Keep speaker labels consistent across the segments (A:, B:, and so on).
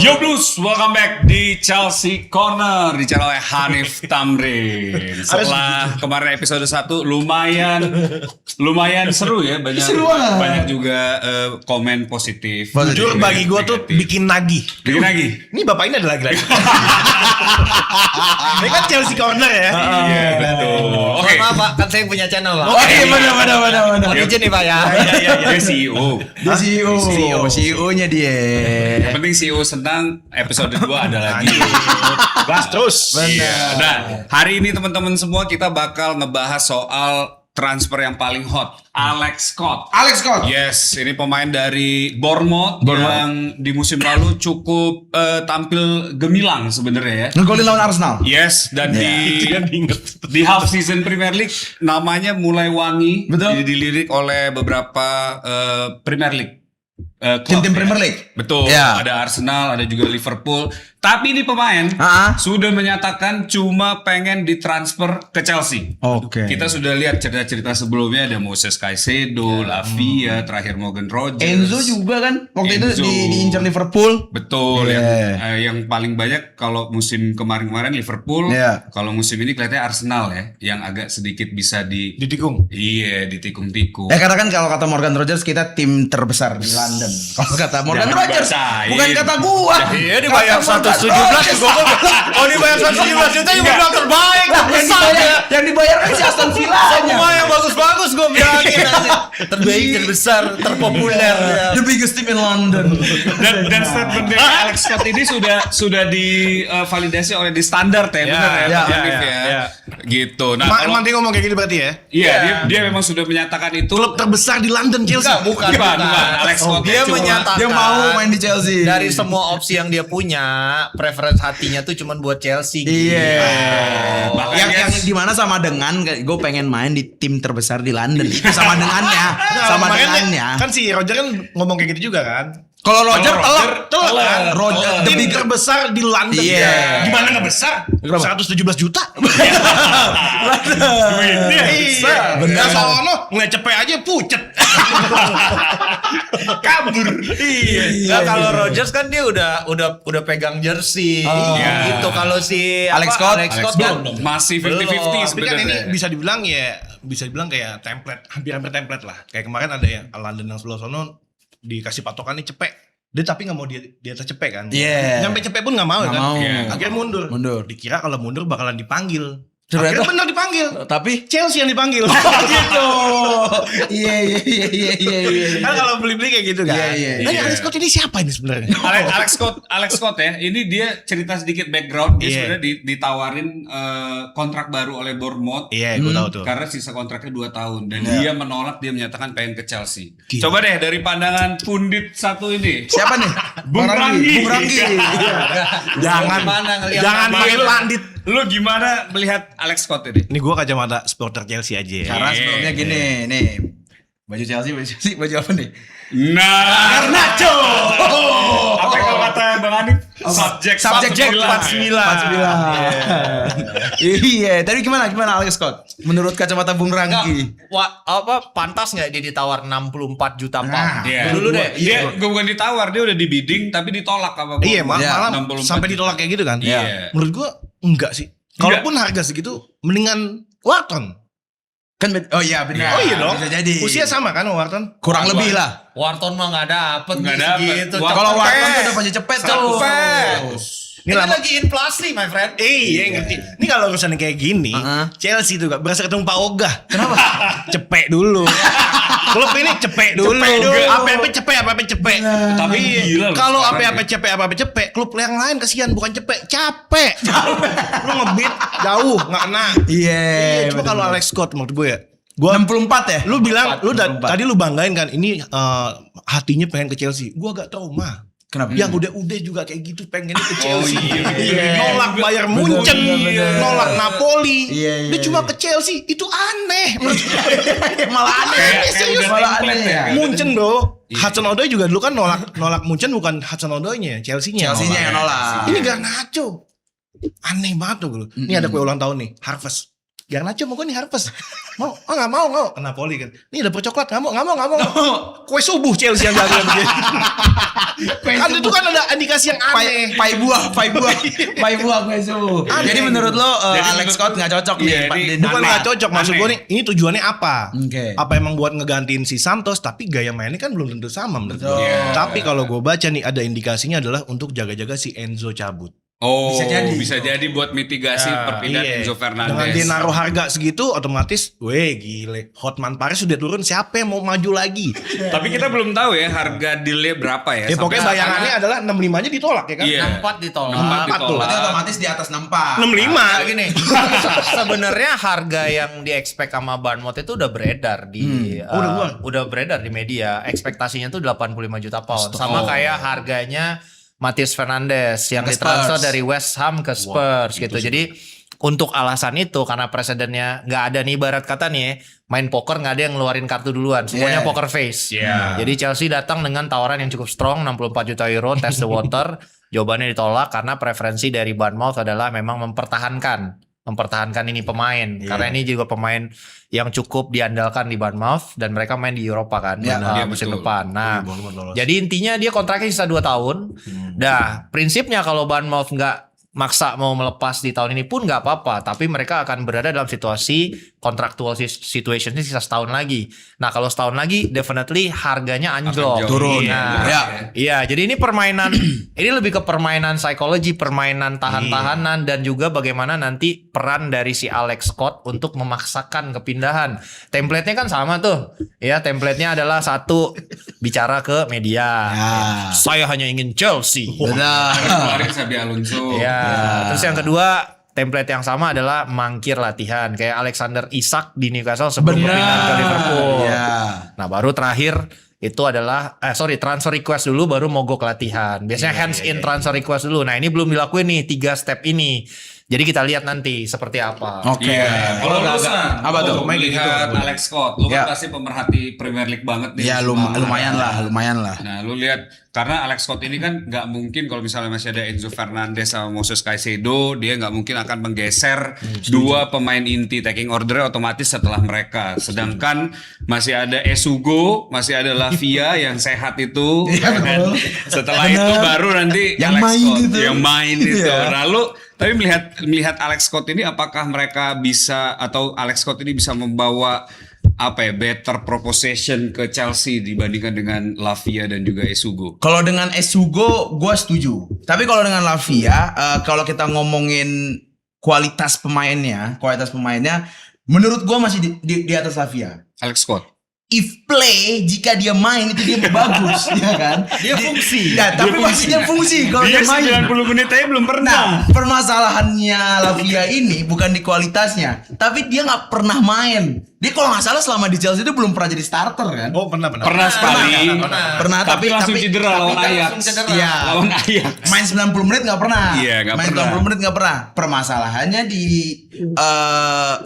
A: Yo Blues, welcome back di Chelsea Corner, dicara oleh Hanif Tamrin. Setelah kemarin episode 1 lumayan seru ya, banyak juga komen positif.
B: Jujur bagi gue tuh bikin nagih. Ini bapak ini ada lagi. Ini kan Chelsea Corner ya.
A: Iya betul. Oke.
C: Maaf Pak, kan saya yang punya channel Pak.
B: Oke, benar.
C: Mohon izin nih Pak ya.
A: Dia CEO.
D: Dia CEO-nya dia.
A: Yang penting CEO senang, episode 2 ada lagi.
B: Gas terus.
A: Iya. Nah, hari ini teman-teman semua kita bakal ngebahas soal transfer yang paling hot, Alex Scott. Yes, ini pemain dari Bournemouth yang di musim lalu cukup tampil gemilang sebenarnya ya.
D: Ngegolin lawan Arsenal.
A: Yes, dan di half season Premier League namanya mulai wangi.
D: Betul.
A: Dilirik oleh beberapa Premier League.
D: Tim-tim Premier League.
A: Betul,
D: Ya.
A: ada Arsenal, ada juga Liverpool. Tapi ini pemain sudah menyatakan cuma pengen ditransfer ke Chelsea.
D: Oke.
A: Kita sudah lihat cerita-cerita sebelumnya, ada Moses Caicedo, Lavia, terakhir Morgan Rogers.
D: Enzo juga kan waktu
A: Enzo.
D: itu diincar Liverpool.
A: Betul,
D: Yeah.
A: yang paling banyak kalau musim kemarin-kemarin Liverpool,
D: Yeah.
A: kalau musim ini kelihatannya Arsenal ya, yang agak sedikit bisa
B: Ditikung.
A: Iya, ditikung-tikung.
D: Karena kan kalau kata Morgan Rogers kita tim terbesar di London. Kalau kata Morgan
A: Jangan
D: Rogers,
A: bacain.
D: bukan kata gua.
C: Iya dibayar 117 gua. Oh dibayar 117 juta yang bilang terbaik.
D: Yang dibayar kan si Aston Villa.
C: Semua yang bagus-bagus gua bilangin aja. Terbaik, terbesar, terpopuler.
D: The biggest team in London.
A: Dan statement dari Alex Scott ini sudah divalidasi oleh di standar ya, benar ya, Pak Hanif ya. Gitu. Nah, kalau
B: Emang dia ngomong kayak gitu berarti ya?
A: iya dia memang sudah menyatakan itu.
B: Klub terbesar di London Chelsea.
C: Bukan.
A: Alex Scott
C: Dia
A: cuma-
C: menyatakan
D: Dia mau main di Chelsea.
C: dari semua opsi yang dia punya, preference hatinya tuh cuman buat Chelsea.
D: Iya.
A: Makanya-
D: Yang di mana sama dengan gue pengen main di tim terbesar di London. Itu sama dengannya. Sama dengannya.
B: Kan si Roger kan ngomong kayak gitu juga kan?
D: Kalau Roger
A: Roger
D: telak. Roger
B: Tim terbesar di London.
D: Iya.
B: Gimana nggak besar? 117 juta.
A: Duitnya
B: Iya. Benar. Soalnya ngeliat cepet aja pucet. Kabur.
C: Iya. Nah, kalau Rodgers kan dia udah pegang jersey.
A: Iya.
C: Gitu. Kalau si
D: Alex
C: apa,
D: Scott
C: kan
A: masih 50-50
B: Tapi kan ini
A: sebenarnya.
B: bisa dibilang kayak template, hampir template lah. Kayak kemarin ada yang London yang sebelah sono dikasih patokan nih cepet. Dia tapi nggak mau di atas cepet kan?
D: Iya.
B: Nyampe cepet pun nggak mau
D: Nggak
B: kan?
D: mau.
A: Iya.
B: Akhirnya mundur. Dikira kalau mundur bakalan dipanggil.
D: Ternyata-
B: Akhirnya benar dipanggil.
D: Tapi
B: Chelsea yang dipanggil.
D: gitu. Iya.
B: Kan kalau beli-beli kayak gitu kan.
D: Iya.
B: Nah, Alex Scott ini siapa ini sebenarnya?
A: Alex Scott ya, ini dia cerita sedikit background. Dia
B: Iya.
A: sebenarnya ditawarin kontrak baru oleh Bournemouth.
B: Iya, gue tahu tuh.
A: Karena sisa kontraknya 2 tahun dan dia menolak, dia menyatakan pengen ke Chelsea. Coba deh dari pandangan pundit satu ini.
D: Siapa nih?
A: Bung Ranggi.
D: Bung Ranggi.
B: Jangan jangan pakai pandit.
A: Lu gimana melihat Alex Scott ini?
B: Ini gue kacamata supporter Chelsea aja ya.
D: Karena sebelumnya gini, nih. Baju Chelsea, baju apa nih?
A: Nah,
D: Garnacho.
A: apa kalau kata Bang Hanif? Subjek
D: 49. Iya, tadi gimana Alex Scott? Menurut kacamata Bung Ranggi.
C: pantas nggak dia ditawar 64 juta pound?
A: Iya.
C: Dulu deh.
A: Dia bukan ditawar, dia udah di bidding tapi ditolak apa
B: Iya, malah
A: 64
B: sampai ditolak kayak gitu kan.
A: Iya.
B: Menurut gue enggak sih. Kalaupun harga segitu mendingan Wharton.
D: Kan oh iya benar.
B: Oh iya dong.
D: Bisa jadi.
B: Usia sama kan sama Wharton?
D: kurang lebih lah.
C: Wharton mah nggak dapet
A: Nggak
C: nih
A: dapet.
C: segitu.
A: Wah,
D: Kalau
C: Cepet.
D: Wharton tuh udah pasti cepet tuh.
C: Cepet. Ini
B: lama-
C: lagi inflasi my friend.
B: Iya ngerti. Ini kalau urusan kayak gini, Chelsea tuh gak berasa ketemu Pak Ogah. Kenapa? Cepet dulu. Klub ini cepet dulu. Apa-apa cepet.
A: Tapi gila loh
B: Kalau
A: sekarang
B: apa-apa cepet, klub yang lain kasihan bukan cepet, capek. Lu ngebit jauh nggak kena.
D: Iya.
B: Cuma kalau Alex Scott menurut gue ya,
D: 64 ya?
B: lu bilang lu
D: 64.
B: tadi lu banggain kan ini hatinya pengen ke Chelsea. Gua agak trauma.
D: Kenapa?
B: Yang udah juga kayak gitu pengennya ke Chelsea.
A: iya.
B: Nolak Bayern Munchen,
D: bener.
B: nolak Napoli.
D: Iya.
B: Dia cuma ke Chelsea, itu aneh.
D: Malah aneh.
A: Kayak
B: serius.
A: udah
D: Malah
A: template
D: aneh
A: ya.
D: ya.
B: Munchen bro, Hudson Odoi juga dulu kan nolak Munchen bukan Hudson Odoi-nya, Chelsea-nya.
D: Chelsea-nya yang nolak.
B: Ini Garnacho. Aneh banget tuh. Ini ada kue ulang tahun nih, Harvest. Garnacho mau gue nih Harvest. Mau? Oh gak mau. Napoli kan. Ini dapur coklat. Gak mau. Kue subuh Chelsea yang jago begini. Kan itu kan ada indikasi yang aneh.
D: Pai buah gue subuh. Jadi menurut lo Alex Scott nggak cocok nih?
B: Bukan nggak cocok. Maksud gue nih, ini tujuannya apa?
D: Oke.
B: Apa emang buat ngegantiin si Santos? Tapi gaya mainnya kan belum tentu sama menurut gue. Tapi kalau gue baca nih ada indikasinya adalah untuk jaga-jaga si Enzo cabut.
A: Oh, bisa jadi buat mitigasi perpindahan Enzo Fernandez.
B: Dengan dia naruh harga segitu, otomatis, gile. Hotman Paris sudah turun, siapa yang mau maju lagi?
A: Tapi kita belum tahu ya harga dealnya berapa ya.
B: Pokoknya bayangannya adalah 65-nya ditolak ya kan?
A: Iya.
C: 64 ditolak.
B: 64 tuh.
D: Berarti otomatis di atas 64.
B: 65.
C: Gini, sebenarnya harga yang di-expect sama Bournemouth itu udah beredar di udah beredar di media. Ekspektasinya tuh 85 juta pound. Sama kayak harganya Matheus Fernandes yang ditransfer dari West Ham ke Spurs gitu. Jadi untuk alasan itu karena presidennya nggak ada nih, ibarat kata nih main poker nggak ada yang ngeluarin kartu duluan, semuanya poker face. Jadi Chelsea datang dengan tawaran yang cukup strong 64 juta euro test the water. Jawabannya ditolak karena preferensi dari Bournemouth adalah memang mempertahankan ini pemain karena ini juga pemain yang cukup diandalkan di Bournemouth dan mereka main di Eropa kan musim depan. Nah, jadi intinya dia kontraknya sisa 2 tahun. Nah, prinsipnya kalau Bournemouth nggak maksa mau melepas di tahun ini pun nggak apa-apa, tapi mereka akan berada dalam situasi contractual situation ini sisa setahun lagi. Nah, kalau setahun lagi definitely harganya anjlok
D: turun.
C: Iya, jadi ini permainan ini lebih ke permainan psikologi, permainan tahan-tahanan dan juga bagaimana nanti peran dari si Alex Scott untuk memaksakan kepindahan. Template-nya kan sama tuh. Ya, template-nya adalah satu bicara ke media. Saya hanya ingin Chelsea.
D: Benar.
A: Kemarin Xabi Alonso.
C: Terus yang kedua template yang sama adalah mangkir latihan kayak Alexander Isak di Newcastle sebelum pindah ke Liverpool. Nah baru terakhir itu adalah transfer request dulu baru mogok latihan. Biasanya hands in transfer request dulu. Nah ini belum dilakuin nih 3 step ini. Jadi kita lihat nanti seperti apa.
D: Oke.
A: Kalau lu apa tuh melihat Alex Scott, lu kan pasti pemerhati Premier League banget nih.
D: Ya lumayan lah.
A: Nah, lu lihat karena Alex Scott ini kan nggak mungkin kalau misalnya masih ada Enzo Fernandez sama Moses Caicedo, dia nggak mungkin akan menggeser 2 pemain inti taking order otomatis setelah mereka. Sedangkan masih ada Esugo, masih ada Lavia yang sehat itu. Dan setelah itu baru nanti
D: yang
A: Alex
D: main
A: Scott
D: gitu.
A: yang main itu. Lalu tapi melihat Alex Scott ini apakah mereka bisa atau Alex Scott ini bisa membawa better proposition ke Chelsea dibandingkan dengan Lavia dan juga Esugo?
D: Kalau dengan Esugo gue setuju. Tapi kalau dengan Lavia kalau kita ngomongin kualitas pemainnya menurut gue masih di atas Lavia.
A: Alex Scott.
D: If play, jika dia main itu dia bagus, ya kan?
C: Dia fungsi.
D: Ya, tapi pasti dia fungsi kalau dia main.
A: 90 menit aja belum pernah.
D: Nah, permasalahannya Lavia ini bukan di kualitasnya, tapi dia nggak pernah main. Dia kalau nggak salah selama di Chelsea itu belum pernah jadi starter kan?
B: Oh pernah.
A: Pernah sekali.
D: Pernah,
A: tapi langsung cedera lawan Ajax.
D: Iya.
A: Lawan Ajax.
D: Main 90 menit nggak pernah.
A: Iya, nggak
D: main
A: pernah.
D: 90 menit nggak pernah. Permasalahannya di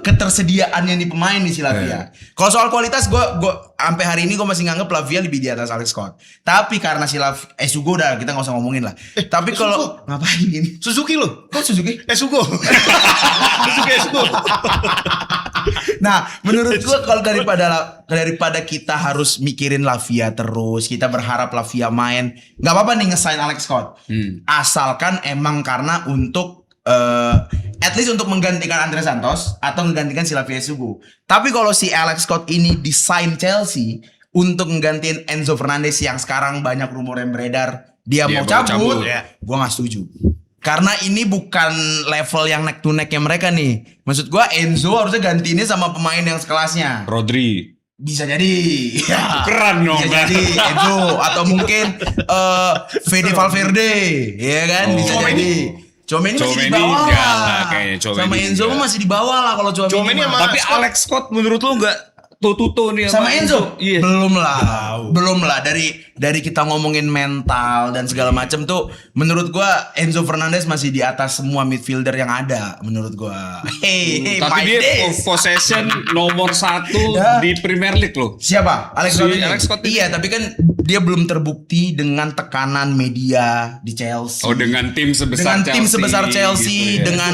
D: ketersediaannya di pemain di si Lavia. Kalau soal kualitas gue sampai hari ini gue masih nganggep Lavia lebih di atas Alex Scott. Tapi karena si Esugo udah kita nggak usah ngomongin lah. Tapi kalau ngapain ini?
B: Suzuki lo.
D: Kok Suzuki?
B: Esugo. Esugo.
D: Nah, menurut gue kalau daripada kita harus mikirin Lavia terus, kita berharap Lavia main, nggak apa-apa nih nge-sign Alex Scott. Asalkan emang karena untuk at least untuk menggantikan Andre Santos atau menggantikan si Lavia Esugo. Tapi kalau si Alex Scott ini desain Chelsea untuk menggantiin Enzo Fernandez yang sekarang banyak rumor yang beredar dia mau cabut, gue nggak setuju. Karena ini bukan level yang neck to neck-nya mereka nih. Maksud gue Enzo harusnya gantiinnya sama pemain yang sekelasnya.
A: Rodri.
D: Bisa jadi. Ya.
A: Keren dong.
D: Bisa jadi Enzo atau mungkin Fede Valverde, ya kan? Bisa jadi. Tchouaméni masih di bawah lah. Sama Enzo masih di bawah lah kalau Tchouaméni.
A: Tapi Alex Scott menurut lu Tututo nih
D: sama Enzo?
A: Iya.
D: Belum lah. Dari kita ngomongin mental dan segala macam tuh, menurut gua Enzo Fernandez masih di atas semua midfielder yang ada. Menurut gua. Hey,
A: Tapi
D: my
A: dia
D: days.
A: possession nomor 1
D: Ya.
A: di Premier League loh.
D: Siapa? Alex
A: Si
D: Scott ini?
A: Alex Scott ini.
D: Iya, tapi kan dia belum terbukti dengan tekanan media di Chelsea.
A: Oh, dengan tim sebesar
D: Dengan tim
A: Chelsea,
D: sebesar Chelsea,
A: gitu ya.
D: dengan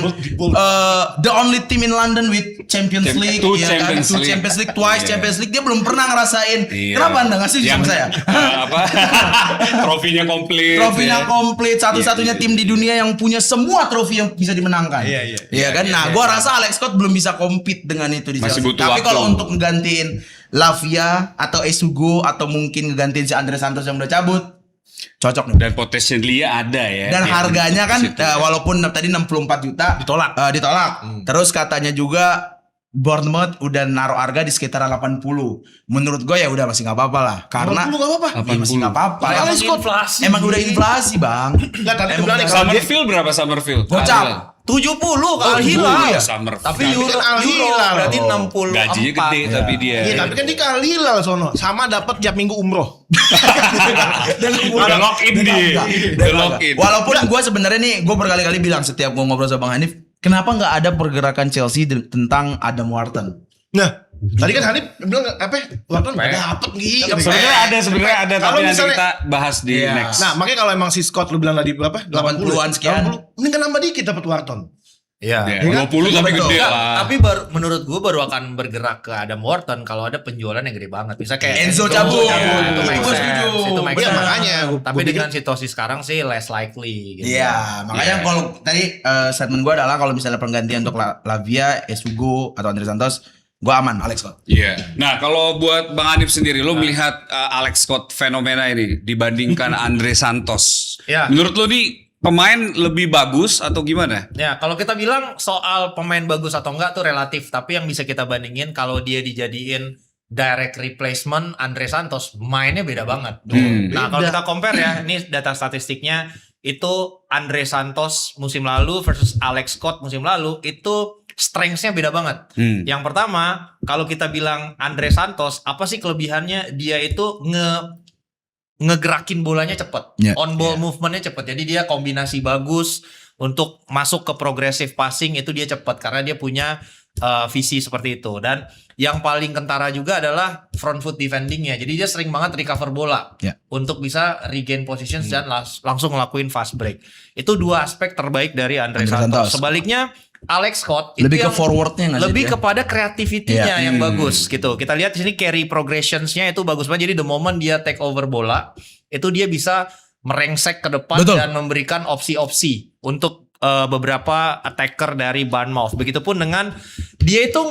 D: the only team in London with Champions League,
A: Two
D: ya kan?
A: Champions
D: Two
A: League.
D: Champions League, twice
A: Iya.
D: Champions League, dia belum pernah ngerasain.
A: Iya.
D: Kenapa Anda nggak setuju sama saya?
A: Apa? Trofinya komplit.
D: Trofinya
A: ya.
D: komplit, satu-satunya tim di dunia yang punya semua trofi yang bisa dimenangkan. Iya kan? Nah, gua rasa Alex Scott belum bisa compete dengan itu di
A: Masih
D: Chelsea.
A: butuh
D: Tapi
A: waktu.
D: kalau untuk ngegantiin Lavia atau Esugo atau mungkin ngegantiin si Andre Santos yang udah cabut, cocok nih.
A: Dan potensinya ada ya.
D: Dan
A: Di-
D: harganya kan
A: di situ, ya.
D: walaupun tadi 64 juta
B: Ditolak.
D: ditolak. Terus katanya juga Bournemouth udah naruh harga di sekitar 80. Menurut gue ya udah masih nggak apa-apa lah. Karena
B: 80 nggak apa-apa.
D: Ya, masih nggak apa-apa.
B: Emang
D: Emang,
B: inflasi.
D: emang udah inflasi, Bang.
B: Enggak, tadi gue bilang nih, kalau dia
A: Summerfield berapa Summerfield?
D: Gocap.
C: 70 ke Al
A: 70
C: Hilal.
A: ya, Summerfield.
C: Tapi
B: Tapi
C: euro,
B: kan Al Hilal.
C: berarti
D: Oh.
C: 64.
A: Gajinya gede tapi dia.
B: Iya, tapi kan di Kalilal sono sama dapat tiap minggu umroh.
A: Udah lock in dia. Udah lock in.
D: Walaupun gue sebenarnya nih, gue berkali-kali bilang setiap gue ngobrol sama Bang Hanif, kenapa nggak ada pergerakan Chelsea tentang Adam Wharton?
B: Nah, tadi kan Hanif bilang apa? Walaupun nggak dapet gitu.
A: Sebenarnya ada
B: Kalau
A: tapi nanti
B: misalnya-
A: kita bahas di
D: Iya.
A: next.
B: Nah, makanya kalau emang si Scott lu bilang tadi berapa?
D: 80-an sekian.
B: 80. Mending kan nambah dikit dapat Wharton.
C: Iya.
A: Ya, 20 tapi
D: Betul.
A: gede
C: Enggak,
A: lah.
C: tapi menurut gue baru akan bergerak ke Adam Wharton kalau ada penjualan yang gede banget. Bisa kayak
D: Enzo cabut.
C: Itu
D: Itu
C: make
D: gua
C: sense.
D: setuju.
C: Itu make
B: Iya,
C: sense.
B: makanya
C: Tapi dengan situasi sekarang sih less likely gitu.
D: Iya, makanya
A: Iya.
D: kalau tadi statement gue adalah kalau misalnya penggantian untuk Lavia, Esugo atau Andre Santos, gue aman, Alex Scott.
A: Iya. Nah, kalau buat Bang Hanif sendiri, lo melihat Alex Scott fenomena ini dibandingkan Andre Santos.
C: Iya.
A: Menurut lo nih pemain lebih bagus atau gimana?
C: Ya, kalau kita bilang soal pemain bagus atau enggak tuh relatif, tapi yang bisa kita bandingin kalau dia dijadiin direct replacement Andre Santos, mainnya beda banget. Nah, kalau kita compare ya, ini data statistiknya itu Andre Santos musim lalu versus Alex Scott musim lalu itu strengths-nya beda banget. Yang pertama, kalau kita bilang Andre Santos, apa sih kelebihannya? Dia itu ngegerakin bolanya cepet,
D: Yeah.
C: on ball movementnya cepet. Jadi dia kombinasi bagus untuk masuk ke progressive passing itu dia cepet karena dia punya visi seperti itu. Dan yang paling kentara juga adalah front foot defendingnya. Jadi dia sering banget recover bola
D: Yeah.
C: untuk bisa regain positions dan langsung ngelakuin fast break. Itu dua aspek terbaik dari Andre
D: Andre
C: Santos.
D: Santos.
C: Sebaliknya Alex Scott
D: Lebih
C: itu
D: ke
C: yang
D: forwardnya nggak sih
C: lebih
D: dia?
C: kepada kreativitinya
D: Iya.
C: yang bagus gitu. Kita lihat di sini carry progressionsnya itu bagus banget. Jadi the moment dia take over bola itu dia bisa merengsek ke depan
D: Betul.
C: dan memberikan opsi-opsi untuk beberapa attacker dari Bournemouth. Begitupun dengan dia itu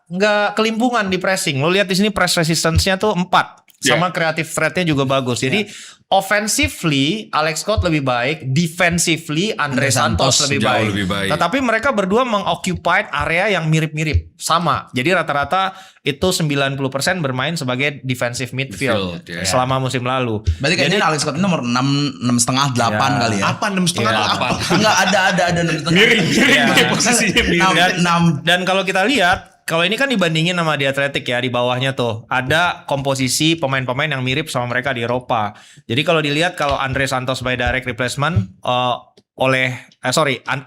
C: nggak kelimpungan di pressing. Lo lihat di sini press resistance-nya tuh 4. Sama creative threat-nya juga bagus. Jadi offensively Alex Scott lebih baik, defensively Andre Santos lebih
A: jauh
C: baik.
A: lebih baik.
C: Tetapi mereka berdua mengoccupied area yang mirip-mirip, sama. Jadi rata-rata itu 90% bermain sebagai defensive midfield
A: Midfield, ya.
C: selama musim lalu.
D: Berarti kayaknya Alex Scott ini nomor 6,5 8
C: Ya.
D: kali ya.
B: Apa 6,5
A: Iya,
B: tuh
A: apa?
B: apa?
D: Enggak ada 6,5.
A: Miring posisinya miring.
D: 6.
C: Dan kalau kita lihat, kalau ini kan dibandingin sama di Athletic ya, di bawahnya tuh ada komposisi pemain-pemain yang mirip sama mereka di Eropa. Jadi kalau dilihat kalau Andre Santos by direct replacement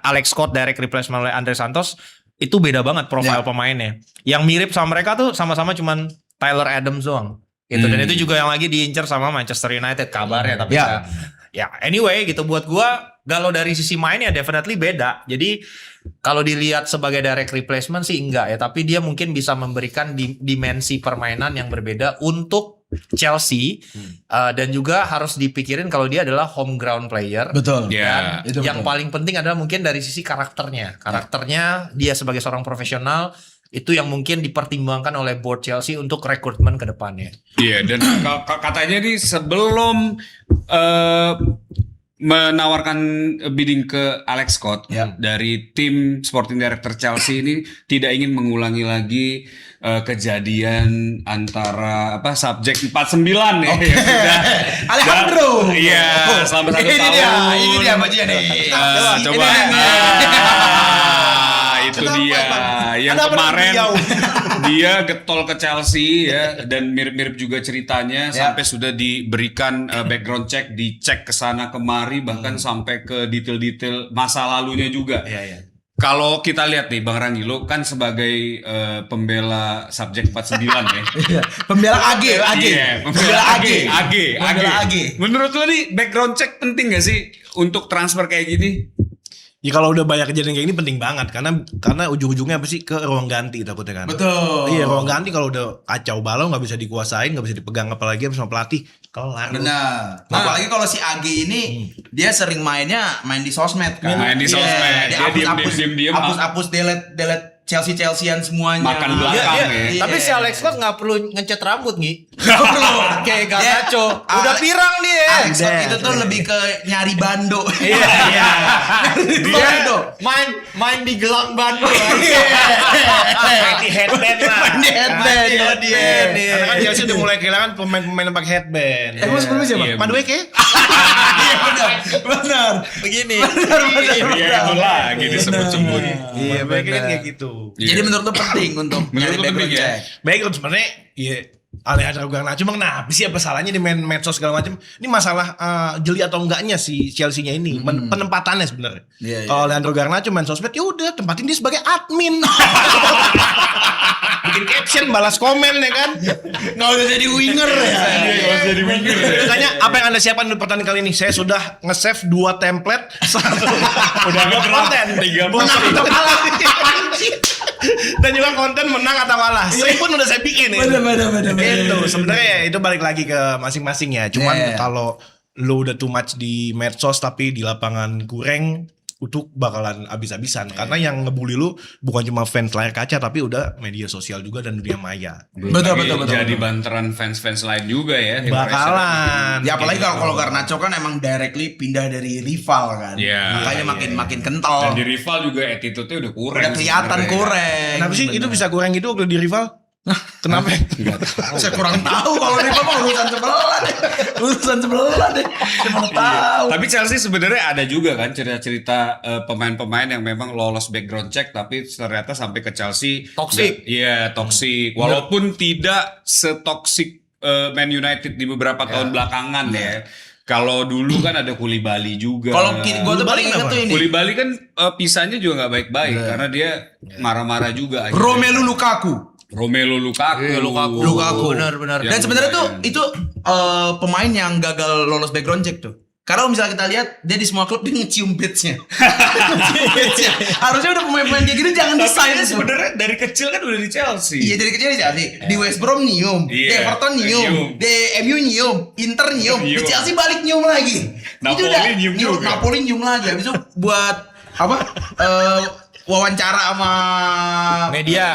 C: Alex Scott direct replacement oleh Andre Santos itu beda banget profil pemainnya. Yang mirip sama mereka tuh sama-sama cuman Tyler Adams doang. Gitu. Dan itu juga yang lagi diincar sama Manchester United kabarnya, tapi ya anyway gitu buat gua kalau dari sisi mainnya definitely beda. Jadi kalau dilihat sebagai direct replacement sih enggak ya, tapi dia mungkin bisa memberikan dimensi permainan yang berbeda untuk Chelsea dan juga harus dipikirin kalau dia adalah home ground player.
D: Betul.
A: Ya.
C: Dan
D: itu
C: yang
D: betul.
C: paling penting adalah mungkin dari sisi karakternya. Karakternya dia sebagai seorang profesional itu yang mungkin dipertimbangkan oleh board Chelsea untuk rekrutmen ke depannya.
A: Iya, dan katanya nih sebelum menawarkan bidding ke Alex Scott dari tim Sporting Director Chelsea ini tidak ingin mengulangi lagi kejadian antara subjek 49 ya.
D: Oke.
A: Yang sudah
D: Alejandro.
A: Iya, selama 1 tahun.
D: Ini dia bajunya nih.
A: Coba.
D: Ini dia.
A: Itu Itu dia yang
B: Kenapa
A: kemarin
B: beliau?
A: dia getol ke Chelsea ya, dan mirip-mirip juga ceritanya
D: Ya.
A: sampai sudah diberikan background check, dicek ke sana kemari, bahkan sampai ke detail-detail masa lalunya juga.
B: Iya.
A: Kalau kita lihat nih Bang Rangi, lo kan sebagai pembela subjek 49 ya.
D: Iya. Pembela AG.
A: Iya,
D: Pembela AG. Pembela AG.
A: Menurut lo nih background check penting gak sih untuk transfer kayak gini?
B: Ya kalau udah banyak kejadian kayak ini penting banget karena ujung-ujungnya apa sih ke ruang ganti takutnya kan.
D: Betul.
B: Iya, ruang ganti kalau udah kacau balau nggak bisa dikuasain, nggak bisa dipegang apalagi sama pelatih. Kelar.
D: Benar. Apalagi kalau si AG ini dia sering main di sosmed kan.
A: Main di
D: Iya,
A: sosmed. Dia diem-diem.
D: hapus delete Chelsea-Chelsean semuanya.
A: Makan belakang ya.
D: Iya.
C: Tapi si Alex Scott nggak perlu ngecat rambut Ngi.
D: Nggak perlu.
C: Kayak
D: Ya,
C: Garnacho. Udah pirang dia.
D: Alex Scott itu tuh lebih ke nyari bando.
C: Iya. Dia
D: Bando.
C: main di gelang Bandung.
B: Di headband lah.
D: Main di headband.
B: Karena kan Chelsea udah mulai kehilangan pemain-pemain yang pakai headband.
D: Emang sebelumnya siapa?
B: Iya, Madueke.
D: Iya benar.
C: Begini.
A: Iya itu lagi disebut-sebut.
B: Iya, Madueke kan kayak gitu.
D: Jadi menurut lu penting untuk
A: Menurut
D: nyari
A: lu
D: background
A: penting ya?
D: check.
B: Baik sebenarnya iya Alejandro Garnacho emang kenapa sih, apa salahnya di main medsos segala macam? Ini masalah jeli atau enggaknya si Chelsea-nya ini, penempatannya sebenarnya.
D: Iya, iya.
B: Kalau Alejandro Garnacho main sosmed ya udah tempatin dia sebagai admin. Bikin caption, balas komen ya kan.
D: Nggak usah jadi winger ya.
A: Jadi winger ya.
B: Makanya apa yang Anda siapkan untuk pertandingan kali ini? Saya sudah nge-save 2 template.
A: Udah
B: Dua konten.
A: 3
B: Menang atau kalah. Dan juga konten menang atau kalah. Pun udah saya bikin ya.
D: Bener.
B: Itu sebenarnya itu balik lagi ke masing-masing ya. Cuman
D: Iya.
B: kalau lu udah too much di medsos tapi di lapangan kurang, itu bakalan abis-abisan. Karena yang ngebully lu bukan cuma fans layar kaca tapi udah media sosial juga dan dunia maya.
D: Betul.
A: Jadi banteran fans-fans lain juga ya.
B: Bakalan.
D: Ya apalagi kalau Garnacho kan emang directly pindah dari rival kan.
A: Iya.
D: Makanya makin kental.
A: Dan di rival juga attitude-nya udah kurang.
D: Udah kelihatan
A: sebenarnya.
D: kurang.
B: Kenapa sih itu bisa kurang gitu waktu di rival? Kenapa?
D: Saya kurang tahu kalau rival mah urusan sebelah deh. Cuma tahu.
A: Tapi Chelsea sebenarnya ada juga kan cerita-cerita pemain-pemain yang memang lolos background check tapi ternyata sampai ke Chelsea
C: Toxic.
A: Iya, toxic. Walaupun tidak setoksik Man United di beberapa tahun belakangan ya. Kalau dulu kan ada Koulibaly juga.
D: Kalau gue tuh paling inget tuh ini.
A: Koulibaly kan pisahnya juga nggak baik-baik karena dia marah-marah juga. akhirnya.
D: Romelu Lukaku.
A: Lukaku.
C: Benar.
D: Dan sebenarnya tuh itu pemain yang gagal lolos background check tuh. Karena kalau misalnya kita lihat dia di semua klub dia ngecium badge-nya. Harusnya udah pemain-pemain kayak gini jangan
A: Tapi
D: desain
A: dia sebenarnya dari kecil kan udah di Chelsea.
D: Iya dari kecil aja di West Brom nyium, di
A: Iya,
D: Everton nyium,
A: nyium.
D: di MU nyium, Inter nyium, di
A: Nyium.
D: Chelsea balik nyium lagi.
A: Napoli nyium juga.
D: Napoli nyium lagi. Habis itu buat apa? Wawancara sama
C: Media.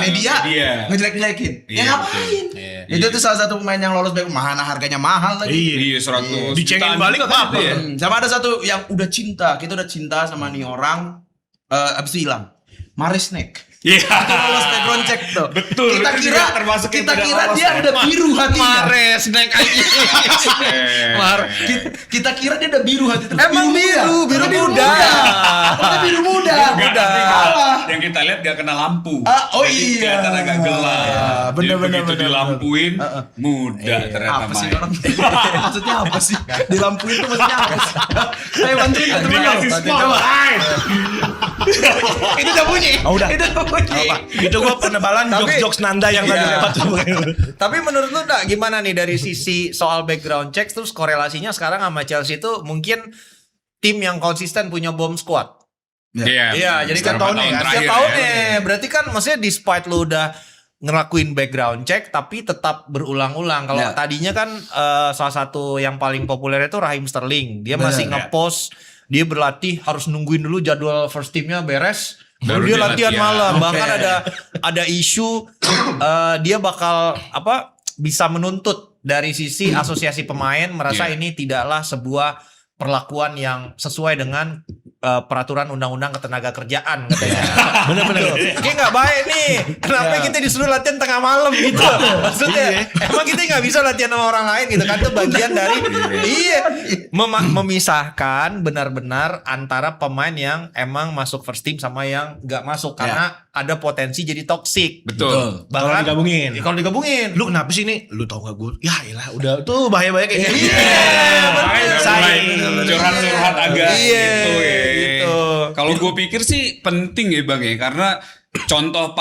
D: ngejelek-jelekin.
A: Iya,
D: Ya ngapain? Itu tuh salah satu pemain yang lolos back, mana harganya mahal lagi.
A: Iya 100
B: Dicengin
A: jutaan
B: balik
A: juga
B: nggak apa-apa.
A: ya.
D: Sama ada satu yang udah cinta, kita udah cinta sama nih orang, abis itu hilang. Maresnek.
A: Iya.
D: Itu lolos background check tuh.
A: Betul,
D: Kita
A: itu
D: kira
A: juga termasuk yang
D: kita
A: tidak
D: kira
A: lolos
D: dia
A: ya.
D: udah biru hatinya.
C: Snack aja.
D: Kita kira dia udah biru hati.
C: Emang biru muda.
D: Ternyata biru muda.
A: Enggak, tapi
D: Salah.
A: yang kita lihat gak kena lampu.
D: Oh
A: Jadi
D: iya.
A: kelihatan agak gelap.
D: Bener,
A: Jadi
D: bener,
A: begitu
D: bener,
A: dilampuin, muda ternyata
D: Apa sih
A: main.
D: orang? Maksudnya apa sih? Dilampuin tuh maksudnya apa sih? Saya bantuin temen lo.
A: Dikasih spotlight.
B: Itu udah bunyi.
D: Oh, udah. Itu udah bunyi.
B: Itu gua penebalan
C: Tapi-
B: jokes Nanda yang tadi
C: Iya.
B: lewat.
C: Tapi menurut lu Ndak, gimana nih dari sisi soal background check terus korelasinya sekarang sama Chelsea itu mungkin tim yang konsisten punya bomb squad. Iya, jadi kan
A: beberapa
C: tahun
A: terakhir
C: setiap
A: ya.
C: tahunnya. Berarti kan maksudnya despite lu udah ngelakuin background check tapi tetap berulang-ulang. Kalau
D: Ya.
C: tadinya kan salah satu yang paling populer itu Raheem Sterling. Dia
D: Bener,
C: masih
A: ya.
C: ngepost dia berlatih harus nungguin dulu jadwal first teamnya beres.
A: Baru
C: Baru dia
A: dia
C: latihan
A: latihan.
C: malam.
D: Oke.
C: Bahkan ada isu dia bakal bisa menuntut dari sisi asosiasi pemain merasa
A: Iya.
C: ini tidaklah sebuah perlakuan yang sesuai dengan peraturan undang-undang ketenaga kerjaan katanya.
B: Bener-bener.
C: Kayak nggak baik nih. Kenapa kita disuruh latihan tengah malam gitu? Maksudnya emang kita nggak bisa latihan sama orang lain gitu kan? Itu bagian dari memisahkan benar-benar antara pemain yang emang masuk first team sama yang nggak masuk karena ada potensi jadi toksik.
A: Betul.
B: Kalau digabungin.
C: Kalau digabungin.
B: Lu kenapa sih nih? Lu tau gak gue? Ya iyalah udah tuh bahaya-bahaya kayak gitu.
A: Makanya udah mulai curhat-curhat agak gitu ya.
C: gitu.
A: Kalau gue pikir sih penting ya Bang ya, karena contoh